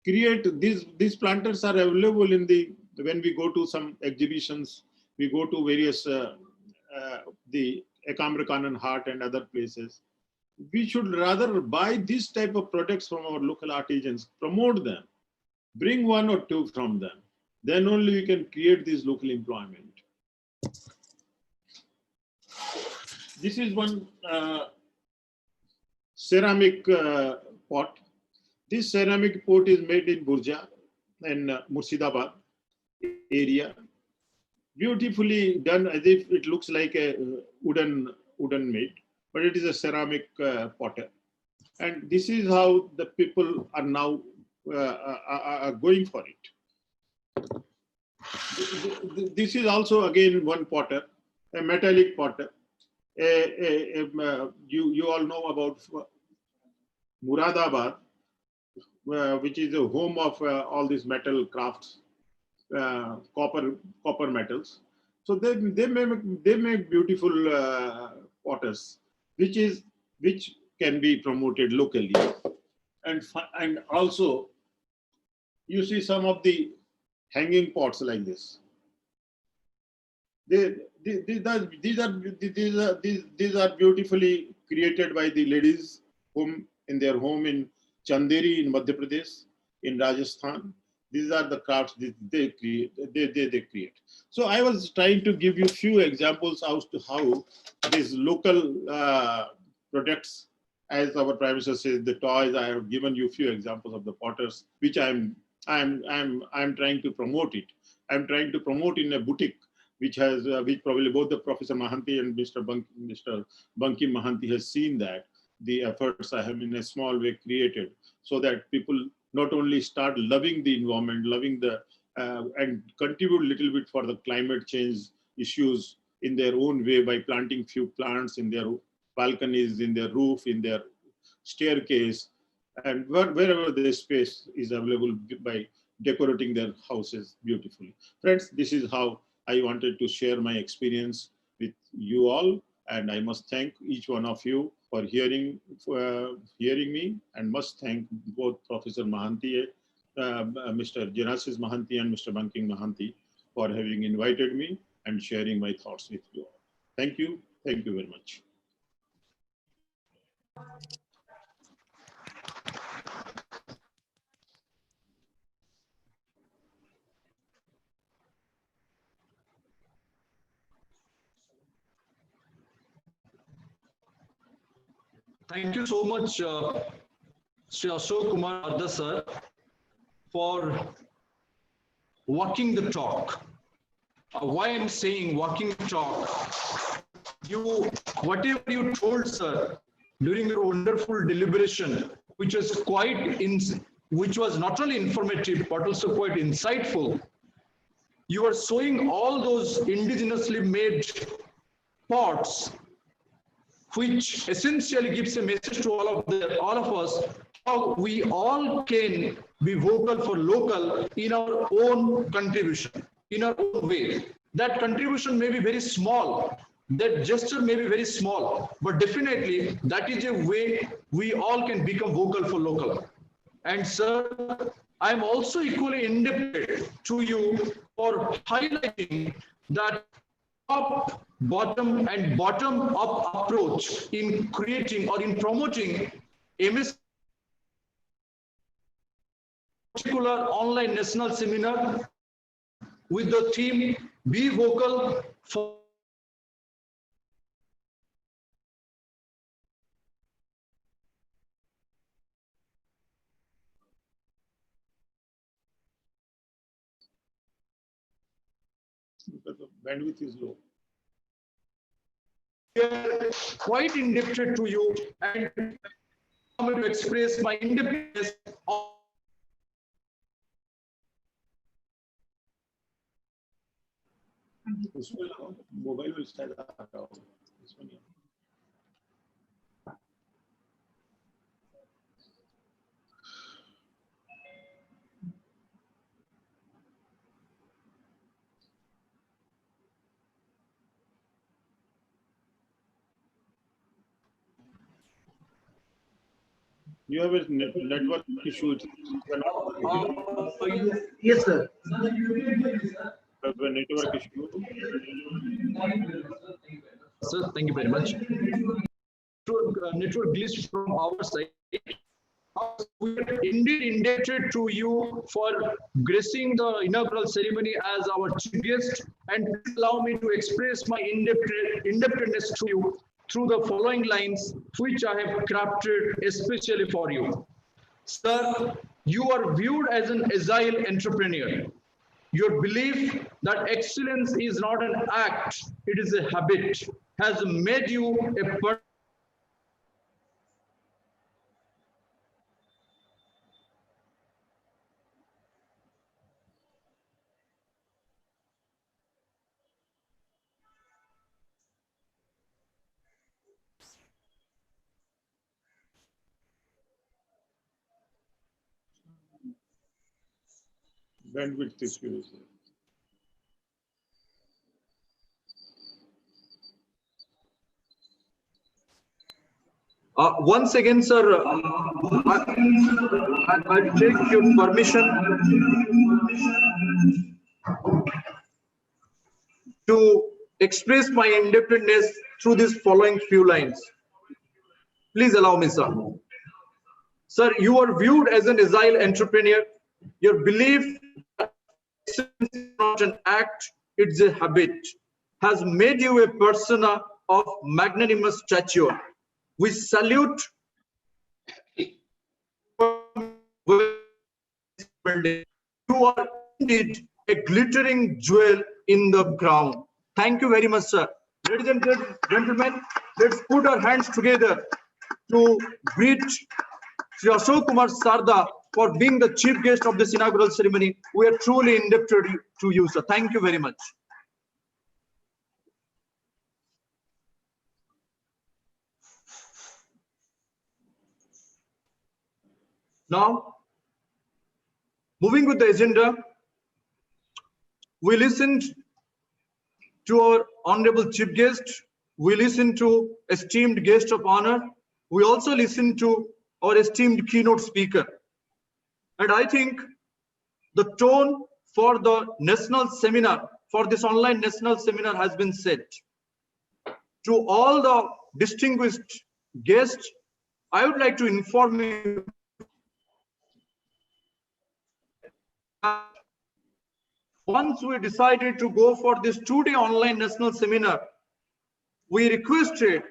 Create these planters are available when we go to some exhibitions, we go to various the Ekamra Kanan Hart and other places. We should rather buy this type of products from our local artisans, promote them, bring one or two from them. Then only we can create this local employment. This is one ceramic pot. This ceramic pot is made in Burja in Murshidabad area. Beautifully done, as if it looks like a wooden made, but it is a ceramic potter. And this is how the people are now are going for it. This is also again one potter, a metallic potter. You all know about Muradabad, which is the home of all these metal crafts, copper metals. So they make beautiful potters, which can be promoted locally, and also you see some of the hanging pots like this. These are beautifully created by the ladies in their home in Chanderi in Madhya Pradesh, in Rajasthan. These are the crafts they create. So I was trying to give you a few examples as to how these local products, as our Prime Minister says, the toys. I have given you a few examples of the potters, which I'm trying to promote it. I'm trying to promote in a boutique, which probably both the Professor Mahanti and Mr. Bankim Mahanti has seen that the efforts I have in a small way created, so that people not only start loving the environment, loving and contribute a little bit for the climate change issues in their own way by planting few plants in their balconies, in their roof, in their staircase. and wherever the space is available by decorating their houses beautifully. Friends, this is how I wanted to share my experience with you all, and I must thank each one of you for hearing me, and must thank both Professor Mahanti, Mr. Genesis Mahanti and Mr. Banking Mahanti for having invited me and sharing my thoughts with you all. Thank you. Thank you very much. Thank you so much, Sri Ashok Kumar Adda sir, for walking the talk. Why I'm saying walking the talk, whatever you told, sir, during your wonderful deliberation, which was which was not only informative but also quite insightful. You are showing all those indigenously made pots, which essentially gives a message to all of us, how we all can be vocal for local in our own contribution, in our own way. That contribution may be very small, that gesture may be very small, but definitely that is a way we all can become vocal for local. And sir, I'm also equally indebted to you for highlighting that top, bottom, and bottom-up approach in creating or in promoting MS particular online national seminar with the theme Be Vocal for Because the bandwidth is low. quite indebted to you and to express my indebtedness of Mobile will start. You have a network issue. Yes, sir. Have a network issue. Sir, thank you very much. Network glitch from our side. We are indeed indebted to you for gracing the inaugural ceremony as our chief guest, and allow me to express my indebtedness to you through the following lines, which I have crafted especially for you. Sir, you are viewed as an agile entrepreneur. Your belief that excellence is not an act, it is a habit, has made you a Bandwidth issue is there. Once again, sir, I take your permission to express my indebtedness through these following few lines. Please allow me, sir. Sir, you are viewed as an agile entrepreneur. Your belief that excellence is not an act, it's a habit, has made you a persona of magnanimous stature. We salute you are indeed a glittering jewel in the crown. Thank you very much, sir. Ladies and gentlemen, let's put our hands together to greet Sri Ashok Kumar Sarda for being the chief guest of this inaugural ceremony. We are truly indebted to you, sir. Thank you very much. Now, moving with the agenda, we listened to our honorable chief guest. We listened to esteemed guest of honor. We also listened to our esteemed keynote speaker. And I think the tone for the national seminar, for this online national seminar has been set. To all the distinguished guests, I would like to inform you that once we decided to go for this 2-day online national seminar, we requested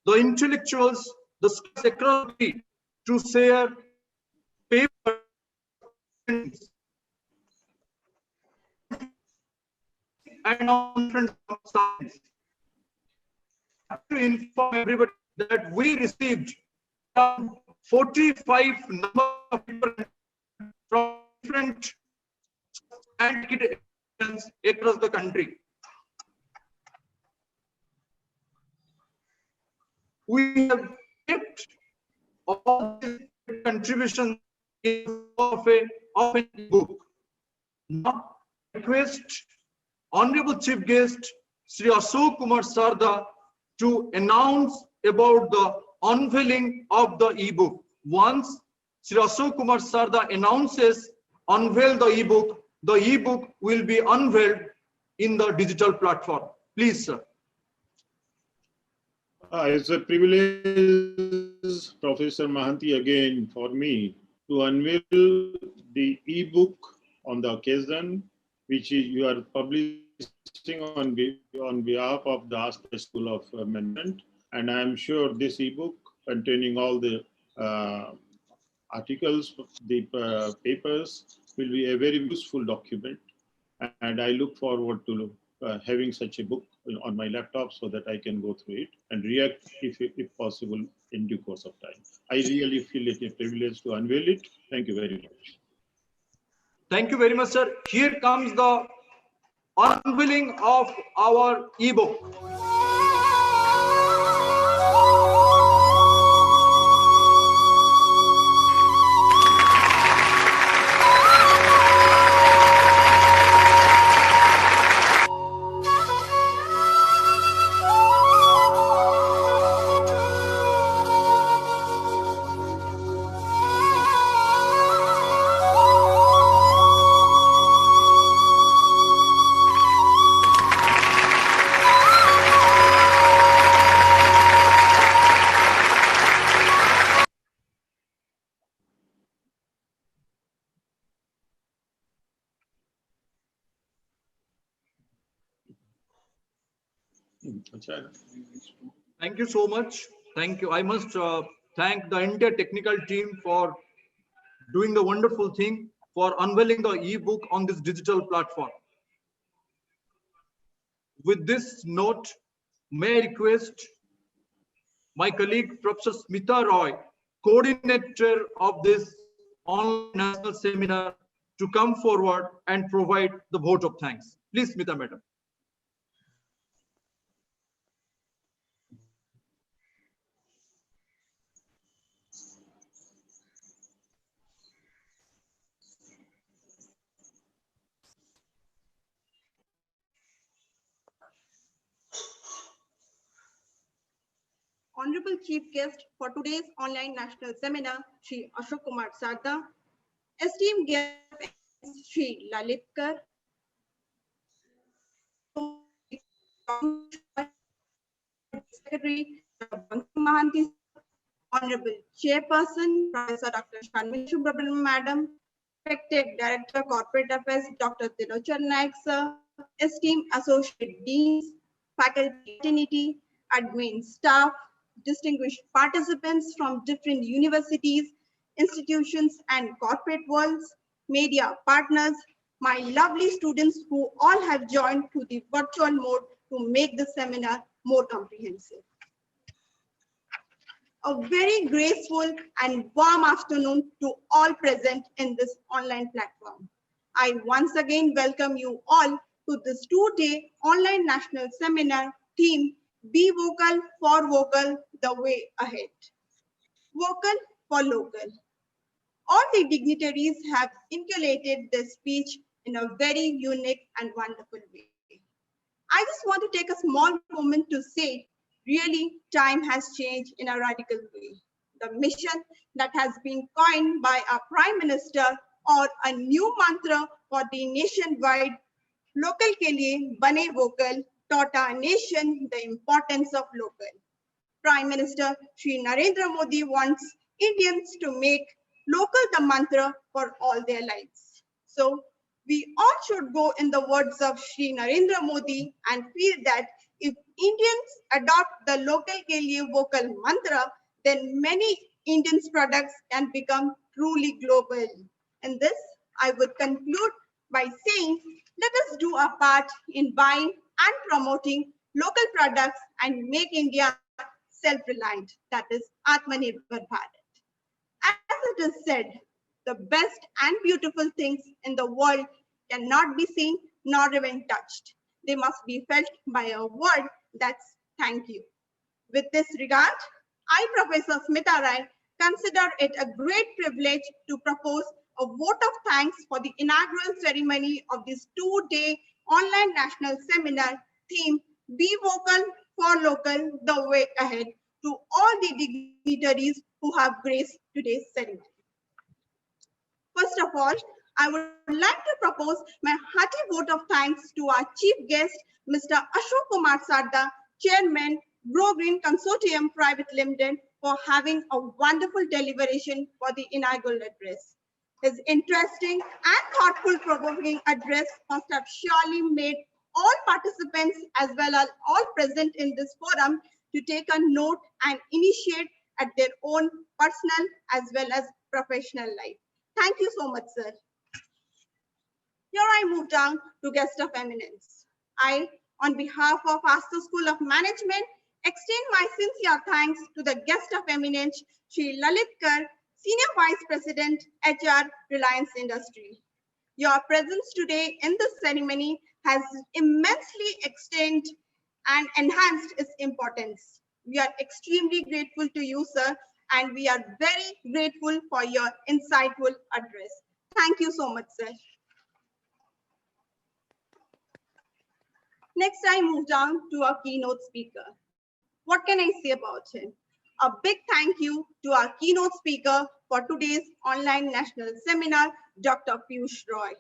the intellectuals, the secretary to share papers and announcements of science. I have to inform everybody that we received around 45 number of people from different scientific institutions across the country. We have kept all these contributions in of a book. Now, I request Honorable Chief Guest Sri Ashok Kumar Sarda to announce about the unveiling of the ebook. Once Sri Ashok Kumar Sarda announces, unveil the ebook will be unveiled in the digital platform. Please, sir. It's a privilege, Professor Mahanti, again for me to unveil the e-book on the occasion, which you are publishing on behalf of the Asta School of Management. And I am sure this e-book containing all the articles, the papers, will be a very useful document. And I look forward to having such a book on my laptop so that I can go through it and react if possible in due course of time. I really feel it a privilege to unveil it. Thank you very much. Thank you very much, sir. Here comes the unveiling of our ebook. Thank you so much. Thank you. I must thank the entire technical team for doing the wonderful thing, for unveiling the ebook on this digital platform. With this note, may I request my colleague, Professor Smita Roy, coordinator of this online national seminar, to come forward and provide the vote of thanks. Please, Smita Madam. Honorable Chief Guest for today's online national seminar, Shri Ashok Kumar Sarda, esteemed guest Shri Lalitkar, Secretary Dr. Mahanti, Honorable Chairperson Professor Dr. Shanvi Subramanian Madam, respected Director Corporate Affairs Dr. Tilochar Naik Sir, esteemed Associate Deans, Faculty, Fraternity, Admin staff, distinguished participants from different universities, institutions, and corporate worlds, media partners, my lovely students who all have joined to the virtual mode to make the seminar more comprehensive. A very graceful and warm afternoon to all present in this online platform. I once again welcome you all to this 2-day online national seminar theme, Be Vocal for Vocal, the Way Ahead. Vocal for local. All the dignitaries have inculcated their speech in a very unique and wonderful way. I just want to take a small moment to say, really, time has changed in a radical way. The mission that has been coined by our Prime Minister, or a new mantra for the nationwide local ke liye bane vocal, taught our nation the importance of local. Prime Minister Shri Narendra Modi wants Indians to make local the mantra for all their lives. So we all should go in the words of Shri Narendra Modi and feel that if Indians adopt the local ke liye vocal mantra, then many Indians products can become truly global. And this, I would conclude by saying, let us do our part in buying and promoting local products and make India self-reliant, that is Atmanirbhar Bharat. As it is said, the best and beautiful things in the world cannot be seen nor even touched. They must be felt by a word that's thank you. With this regard, I, Professor Smita Rai, consider it a great privilege to propose a vote of thanks for the inaugural ceremony of this two-day online national seminar theme, Be Vocal for Local, the Way Ahead, to all the dignitaries who have graced today's ceremony. First of all, I would like to propose my hearty vote of thanks to our chief guest, Mr. Ashok Kumar Sarda, Chairman, Grow Green Consortium Private Limited, for having a wonderful deliberation for the inaugural address. His interesting and thoughtful provoking address must have surely made all participants as well as all present in this forum to take a note and initiate at their own personal as well as professional life. Thank you so much, sir. Here I move down to guest of eminence. I, on behalf of Astor School of Management, extend my sincere thanks to the guest of eminence, Shri Lalit Kar, Senior Vice President, HR, Reliance Industry. Your presence today in this ceremony has immensely extended and enhanced its importance. We are extremely grateful to you, sir, and we are very grateful for your insightful address. Thank you so much, sir. Next, I move down to our keynote speaker. What can I say about him? A big thank you to our keynote speaker for today's online national seminar, Dr. Piyush Roy,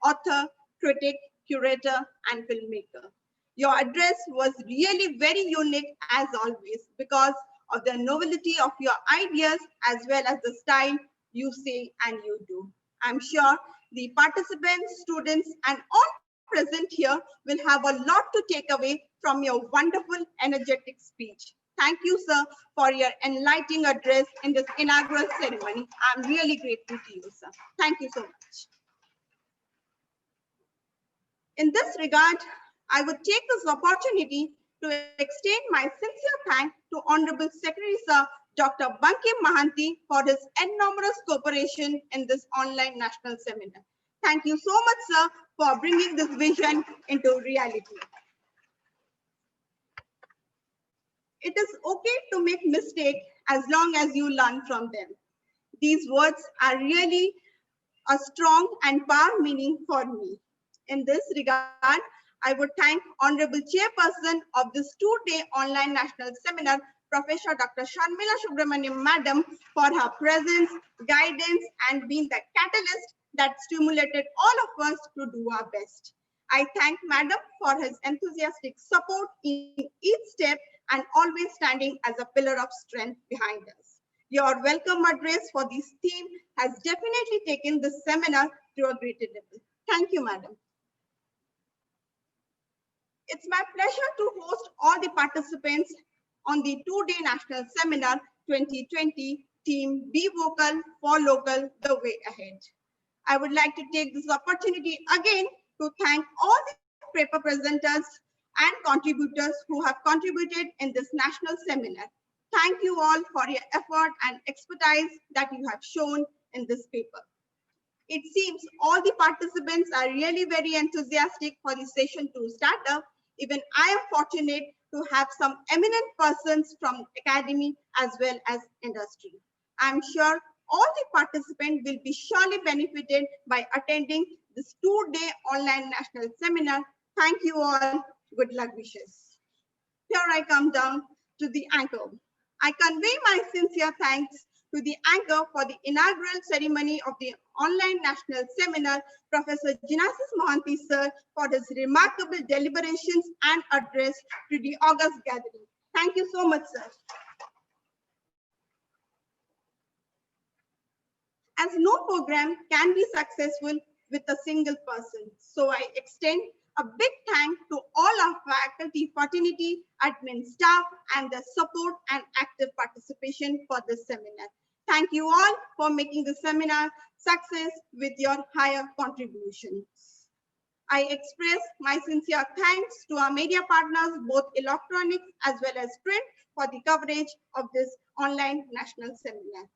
author, critic, curator, and filmmaker. Your address was really very unique as always because of the novelty of your ideas as well as the style you say and you do. I'm sure the participants, students, and all present here will have a lot to take away from your wonderful, energetic speech. Thank you, sir, for your enlightening address in this inaugural ceremony. I'm really grateful to you, sir. Thank you so much. In this regard, I would take this opportunity to extend my sincere thanks to Honorable Secretary, Sir, Dr. Bankim Mahanti, for his enormous cooperation in this online national seminar. Thank you so much, sir, for bringing this vision into reality. It is okay to make mistakes as long as you learn from them. These words are really a strong and powerful meaning for me. In this regard, I would thank Honorable Chairperson of this two-day online national seminar, Professor Dr. Sharmila Subramaniam Madam, for her presence, guidance, and being the catalyst that stimulated all of us to do our best. I thank Madam for his enthusiastic support in each step and always standing as a pillar of strength behind us. Your welcome address for this theme has definitely taken this seminar to a greater level. Thank you, Madam. It's my pleasure to host all the participants on the two-day national seminar 2020 theme Be Vocal for Local, the Way Ahead. I would like to take this opportunity again to thank all the paper presenters and contributors who have contributed in this national seminar. Thank you all for your effort and expertise that you have shown in this paper. It seems all the participants are really very enthusiastic for the session to start up. Even I am fortunate to have some eminent persons from academy as well as industry. I'm sure all the participants will be surely benefited by attending this 2-day online national seminar. Thank you all. Good luck wishes. Here I come down to the anchor. I convey my sincere thanks to the anchor for the inaugural ceremony of the online national seminar, Professor Jinasis Mohanty sir, for his remarkable deliberations and address to the August gathering. Thank you so much, sir. As no program can be successful with a single person, so I extend a big thank to all our faculty, fraternity, admin staff, and the support and active participation for this seminar. Thank you all for making the seminar success with your higher contributions. I express my sincere thanks to our media partners, both electronics as well as print, for the coverage of this online national seminar.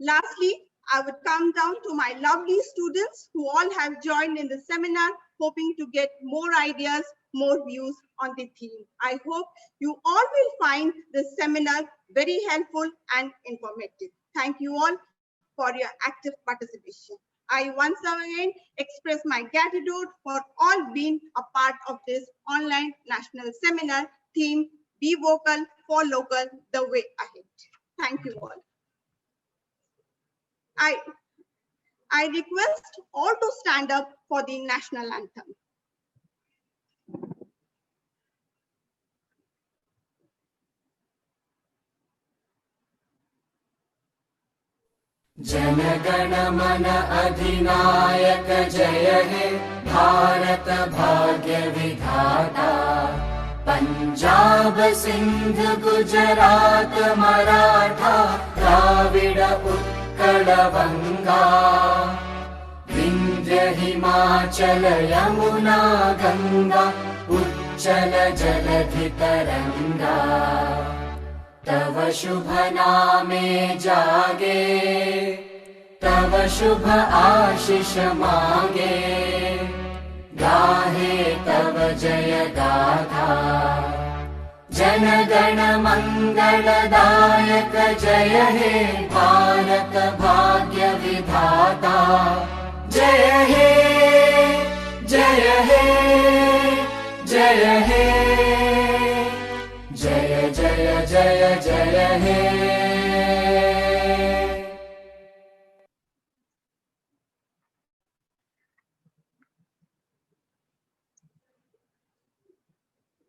Lastly, I would come down to my lovely students who all have joined in the seminar, hoping to get more ideas, more views on the theme. I hope you all will find this seminar very helpful and informative. Thank you all for your active participation. I once again express my gratitude for all being a part of this online national seminar theme, Be Vocal for Local, the way ahead. Thank you all. I request all to stand up for the national anthem. Jana Gana मन अधिनायक जय हे भारत भाग्य विधाता पंजाब सिंध गुजरात मराठा द्राविड उत्कल गंगा विंध्य हिमाचल यमुना गंगा उच्चल जलधि तरंगा तव शुभ नामे जागे तव शुभ आशीष मांगे गाहे तव जय गाथा जन गण मंगलदायक जय हे भारत भाग्य विधाता जय हे जय हे जय हे जय जय जय जय हे।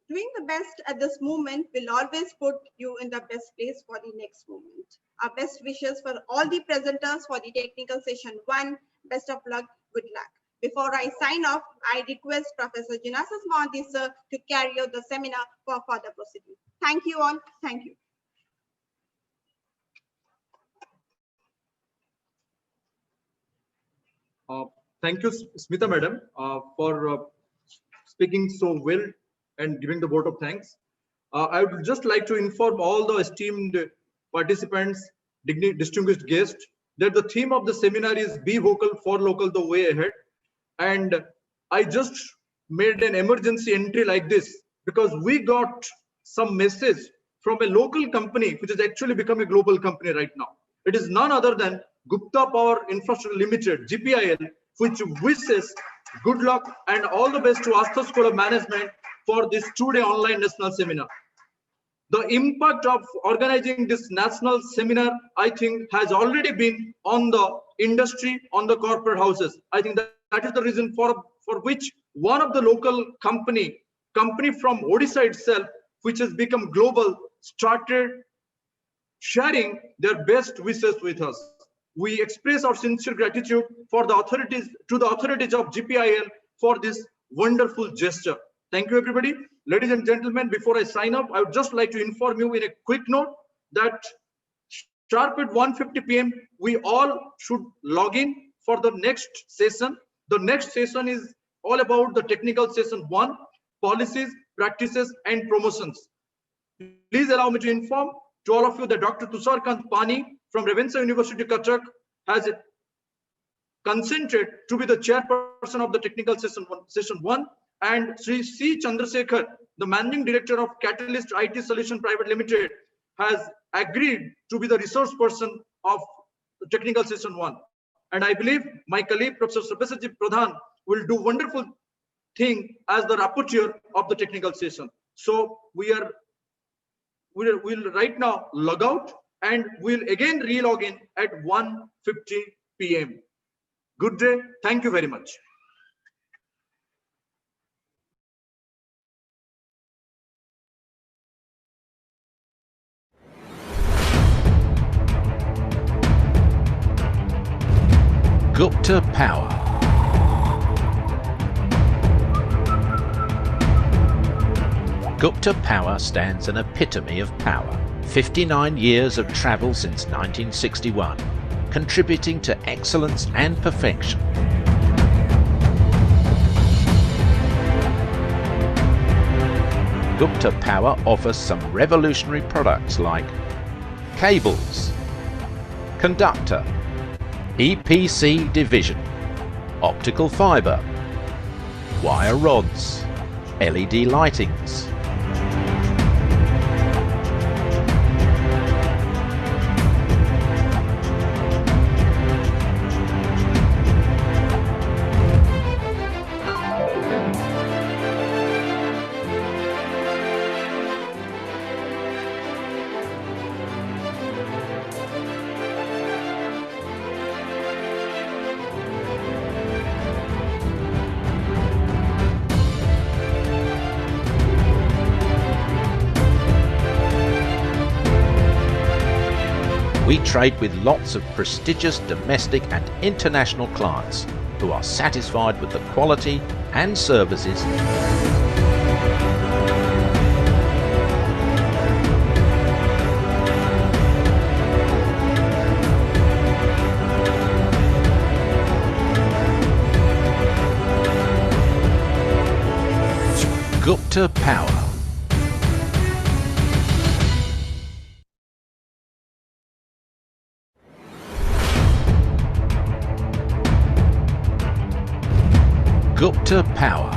Doing the best at this moment will always put you in the best place for the next moment. Our best wishes for all the presenters for the technical session 1. Best of luck, good luck. Before I sign off, I request Professor Jinasis Mohanty sir to carry out the seminar for further proceedings. Thank you all. Thank you. Thank you, Smita madam, for speaking so well and giving the vote of thanks. I would just like to inform all the esteemed participants, distinguished guests, that the theme of the seminar is Be Vocal for Local, the way ahead. And I just made an emergency entry like this because we got some message from a local company which has actually become a global company right now. It is none other than Gupta Power Infrastructure Limited, GPIL, which wishes good luck and all the best to Astha School of Management for this 2-day online national seminar. The impact of organizing this national seminar, I think, has already been on the industry, on the corporate houses. I think that is the reason for which one of the local company from Odisha itself, which has become global, started sharing their best wishes with us. We express our sincere gratitude for the authorities of GPIL for this wonderful gesture. Thank you, everybody. Ladies and gentlemen, before I sign up, I would just like to inform you in a quick note that sharp at 1:50 p.m., we all should log in for the next session. The next session is all about the technical session 1, policies, practices, and promotions. Please allow me to inform to all of you that Dr. Tusharkant Pani from Ravenshaw University, Cuttack, has consented to be the chairperson of the technical session 1, and Sri C. Chandrasekhar, the managing director of Catalyst IT Solution Private Limited, has agreed to be the resource person of technical session 1. And I believe my colleague Professor Sabyasachi Pradhan will do wonderful thing as the rapporteur of the technical session. So we'll right now log out and we'll again re-log in at 1:50 p.m. Good day. Thank you very much. Gupta Power. Gupta Power stands an epitome of power. 59 years of travel since 1961, contributing to excellence and perfection. Gupta Power offers some revolutionary products like cables, conductor, EPC division, optical fibre, wire rods, LED lightings. We trade with lots of prestigious domestic and international clients who are satisfied with the quality and services. Gupta Power. Gupta Power.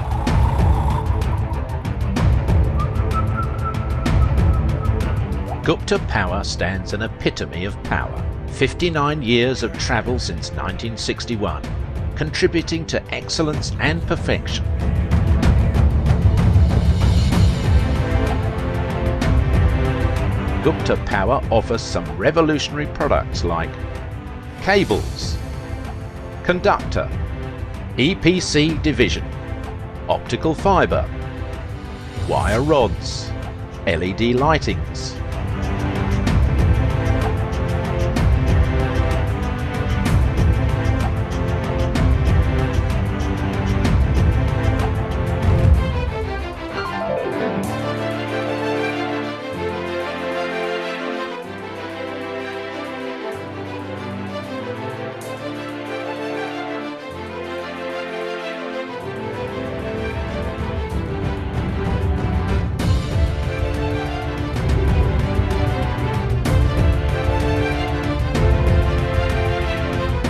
Gupta Power stands an epitome of power. 59 years of travel since 1961, contributing to excellence and perfection. Gupta Power offers some revolutionary products like cables, conductor, EPC division, optical fibre, wire rods, LED lightings.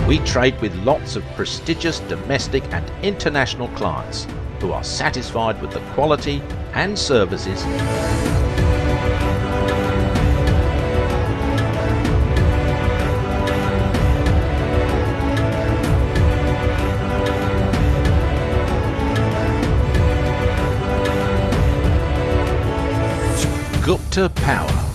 We trade with lots of prestigious domestic and international clients who are satisfied with the quality and services. Gupta Power.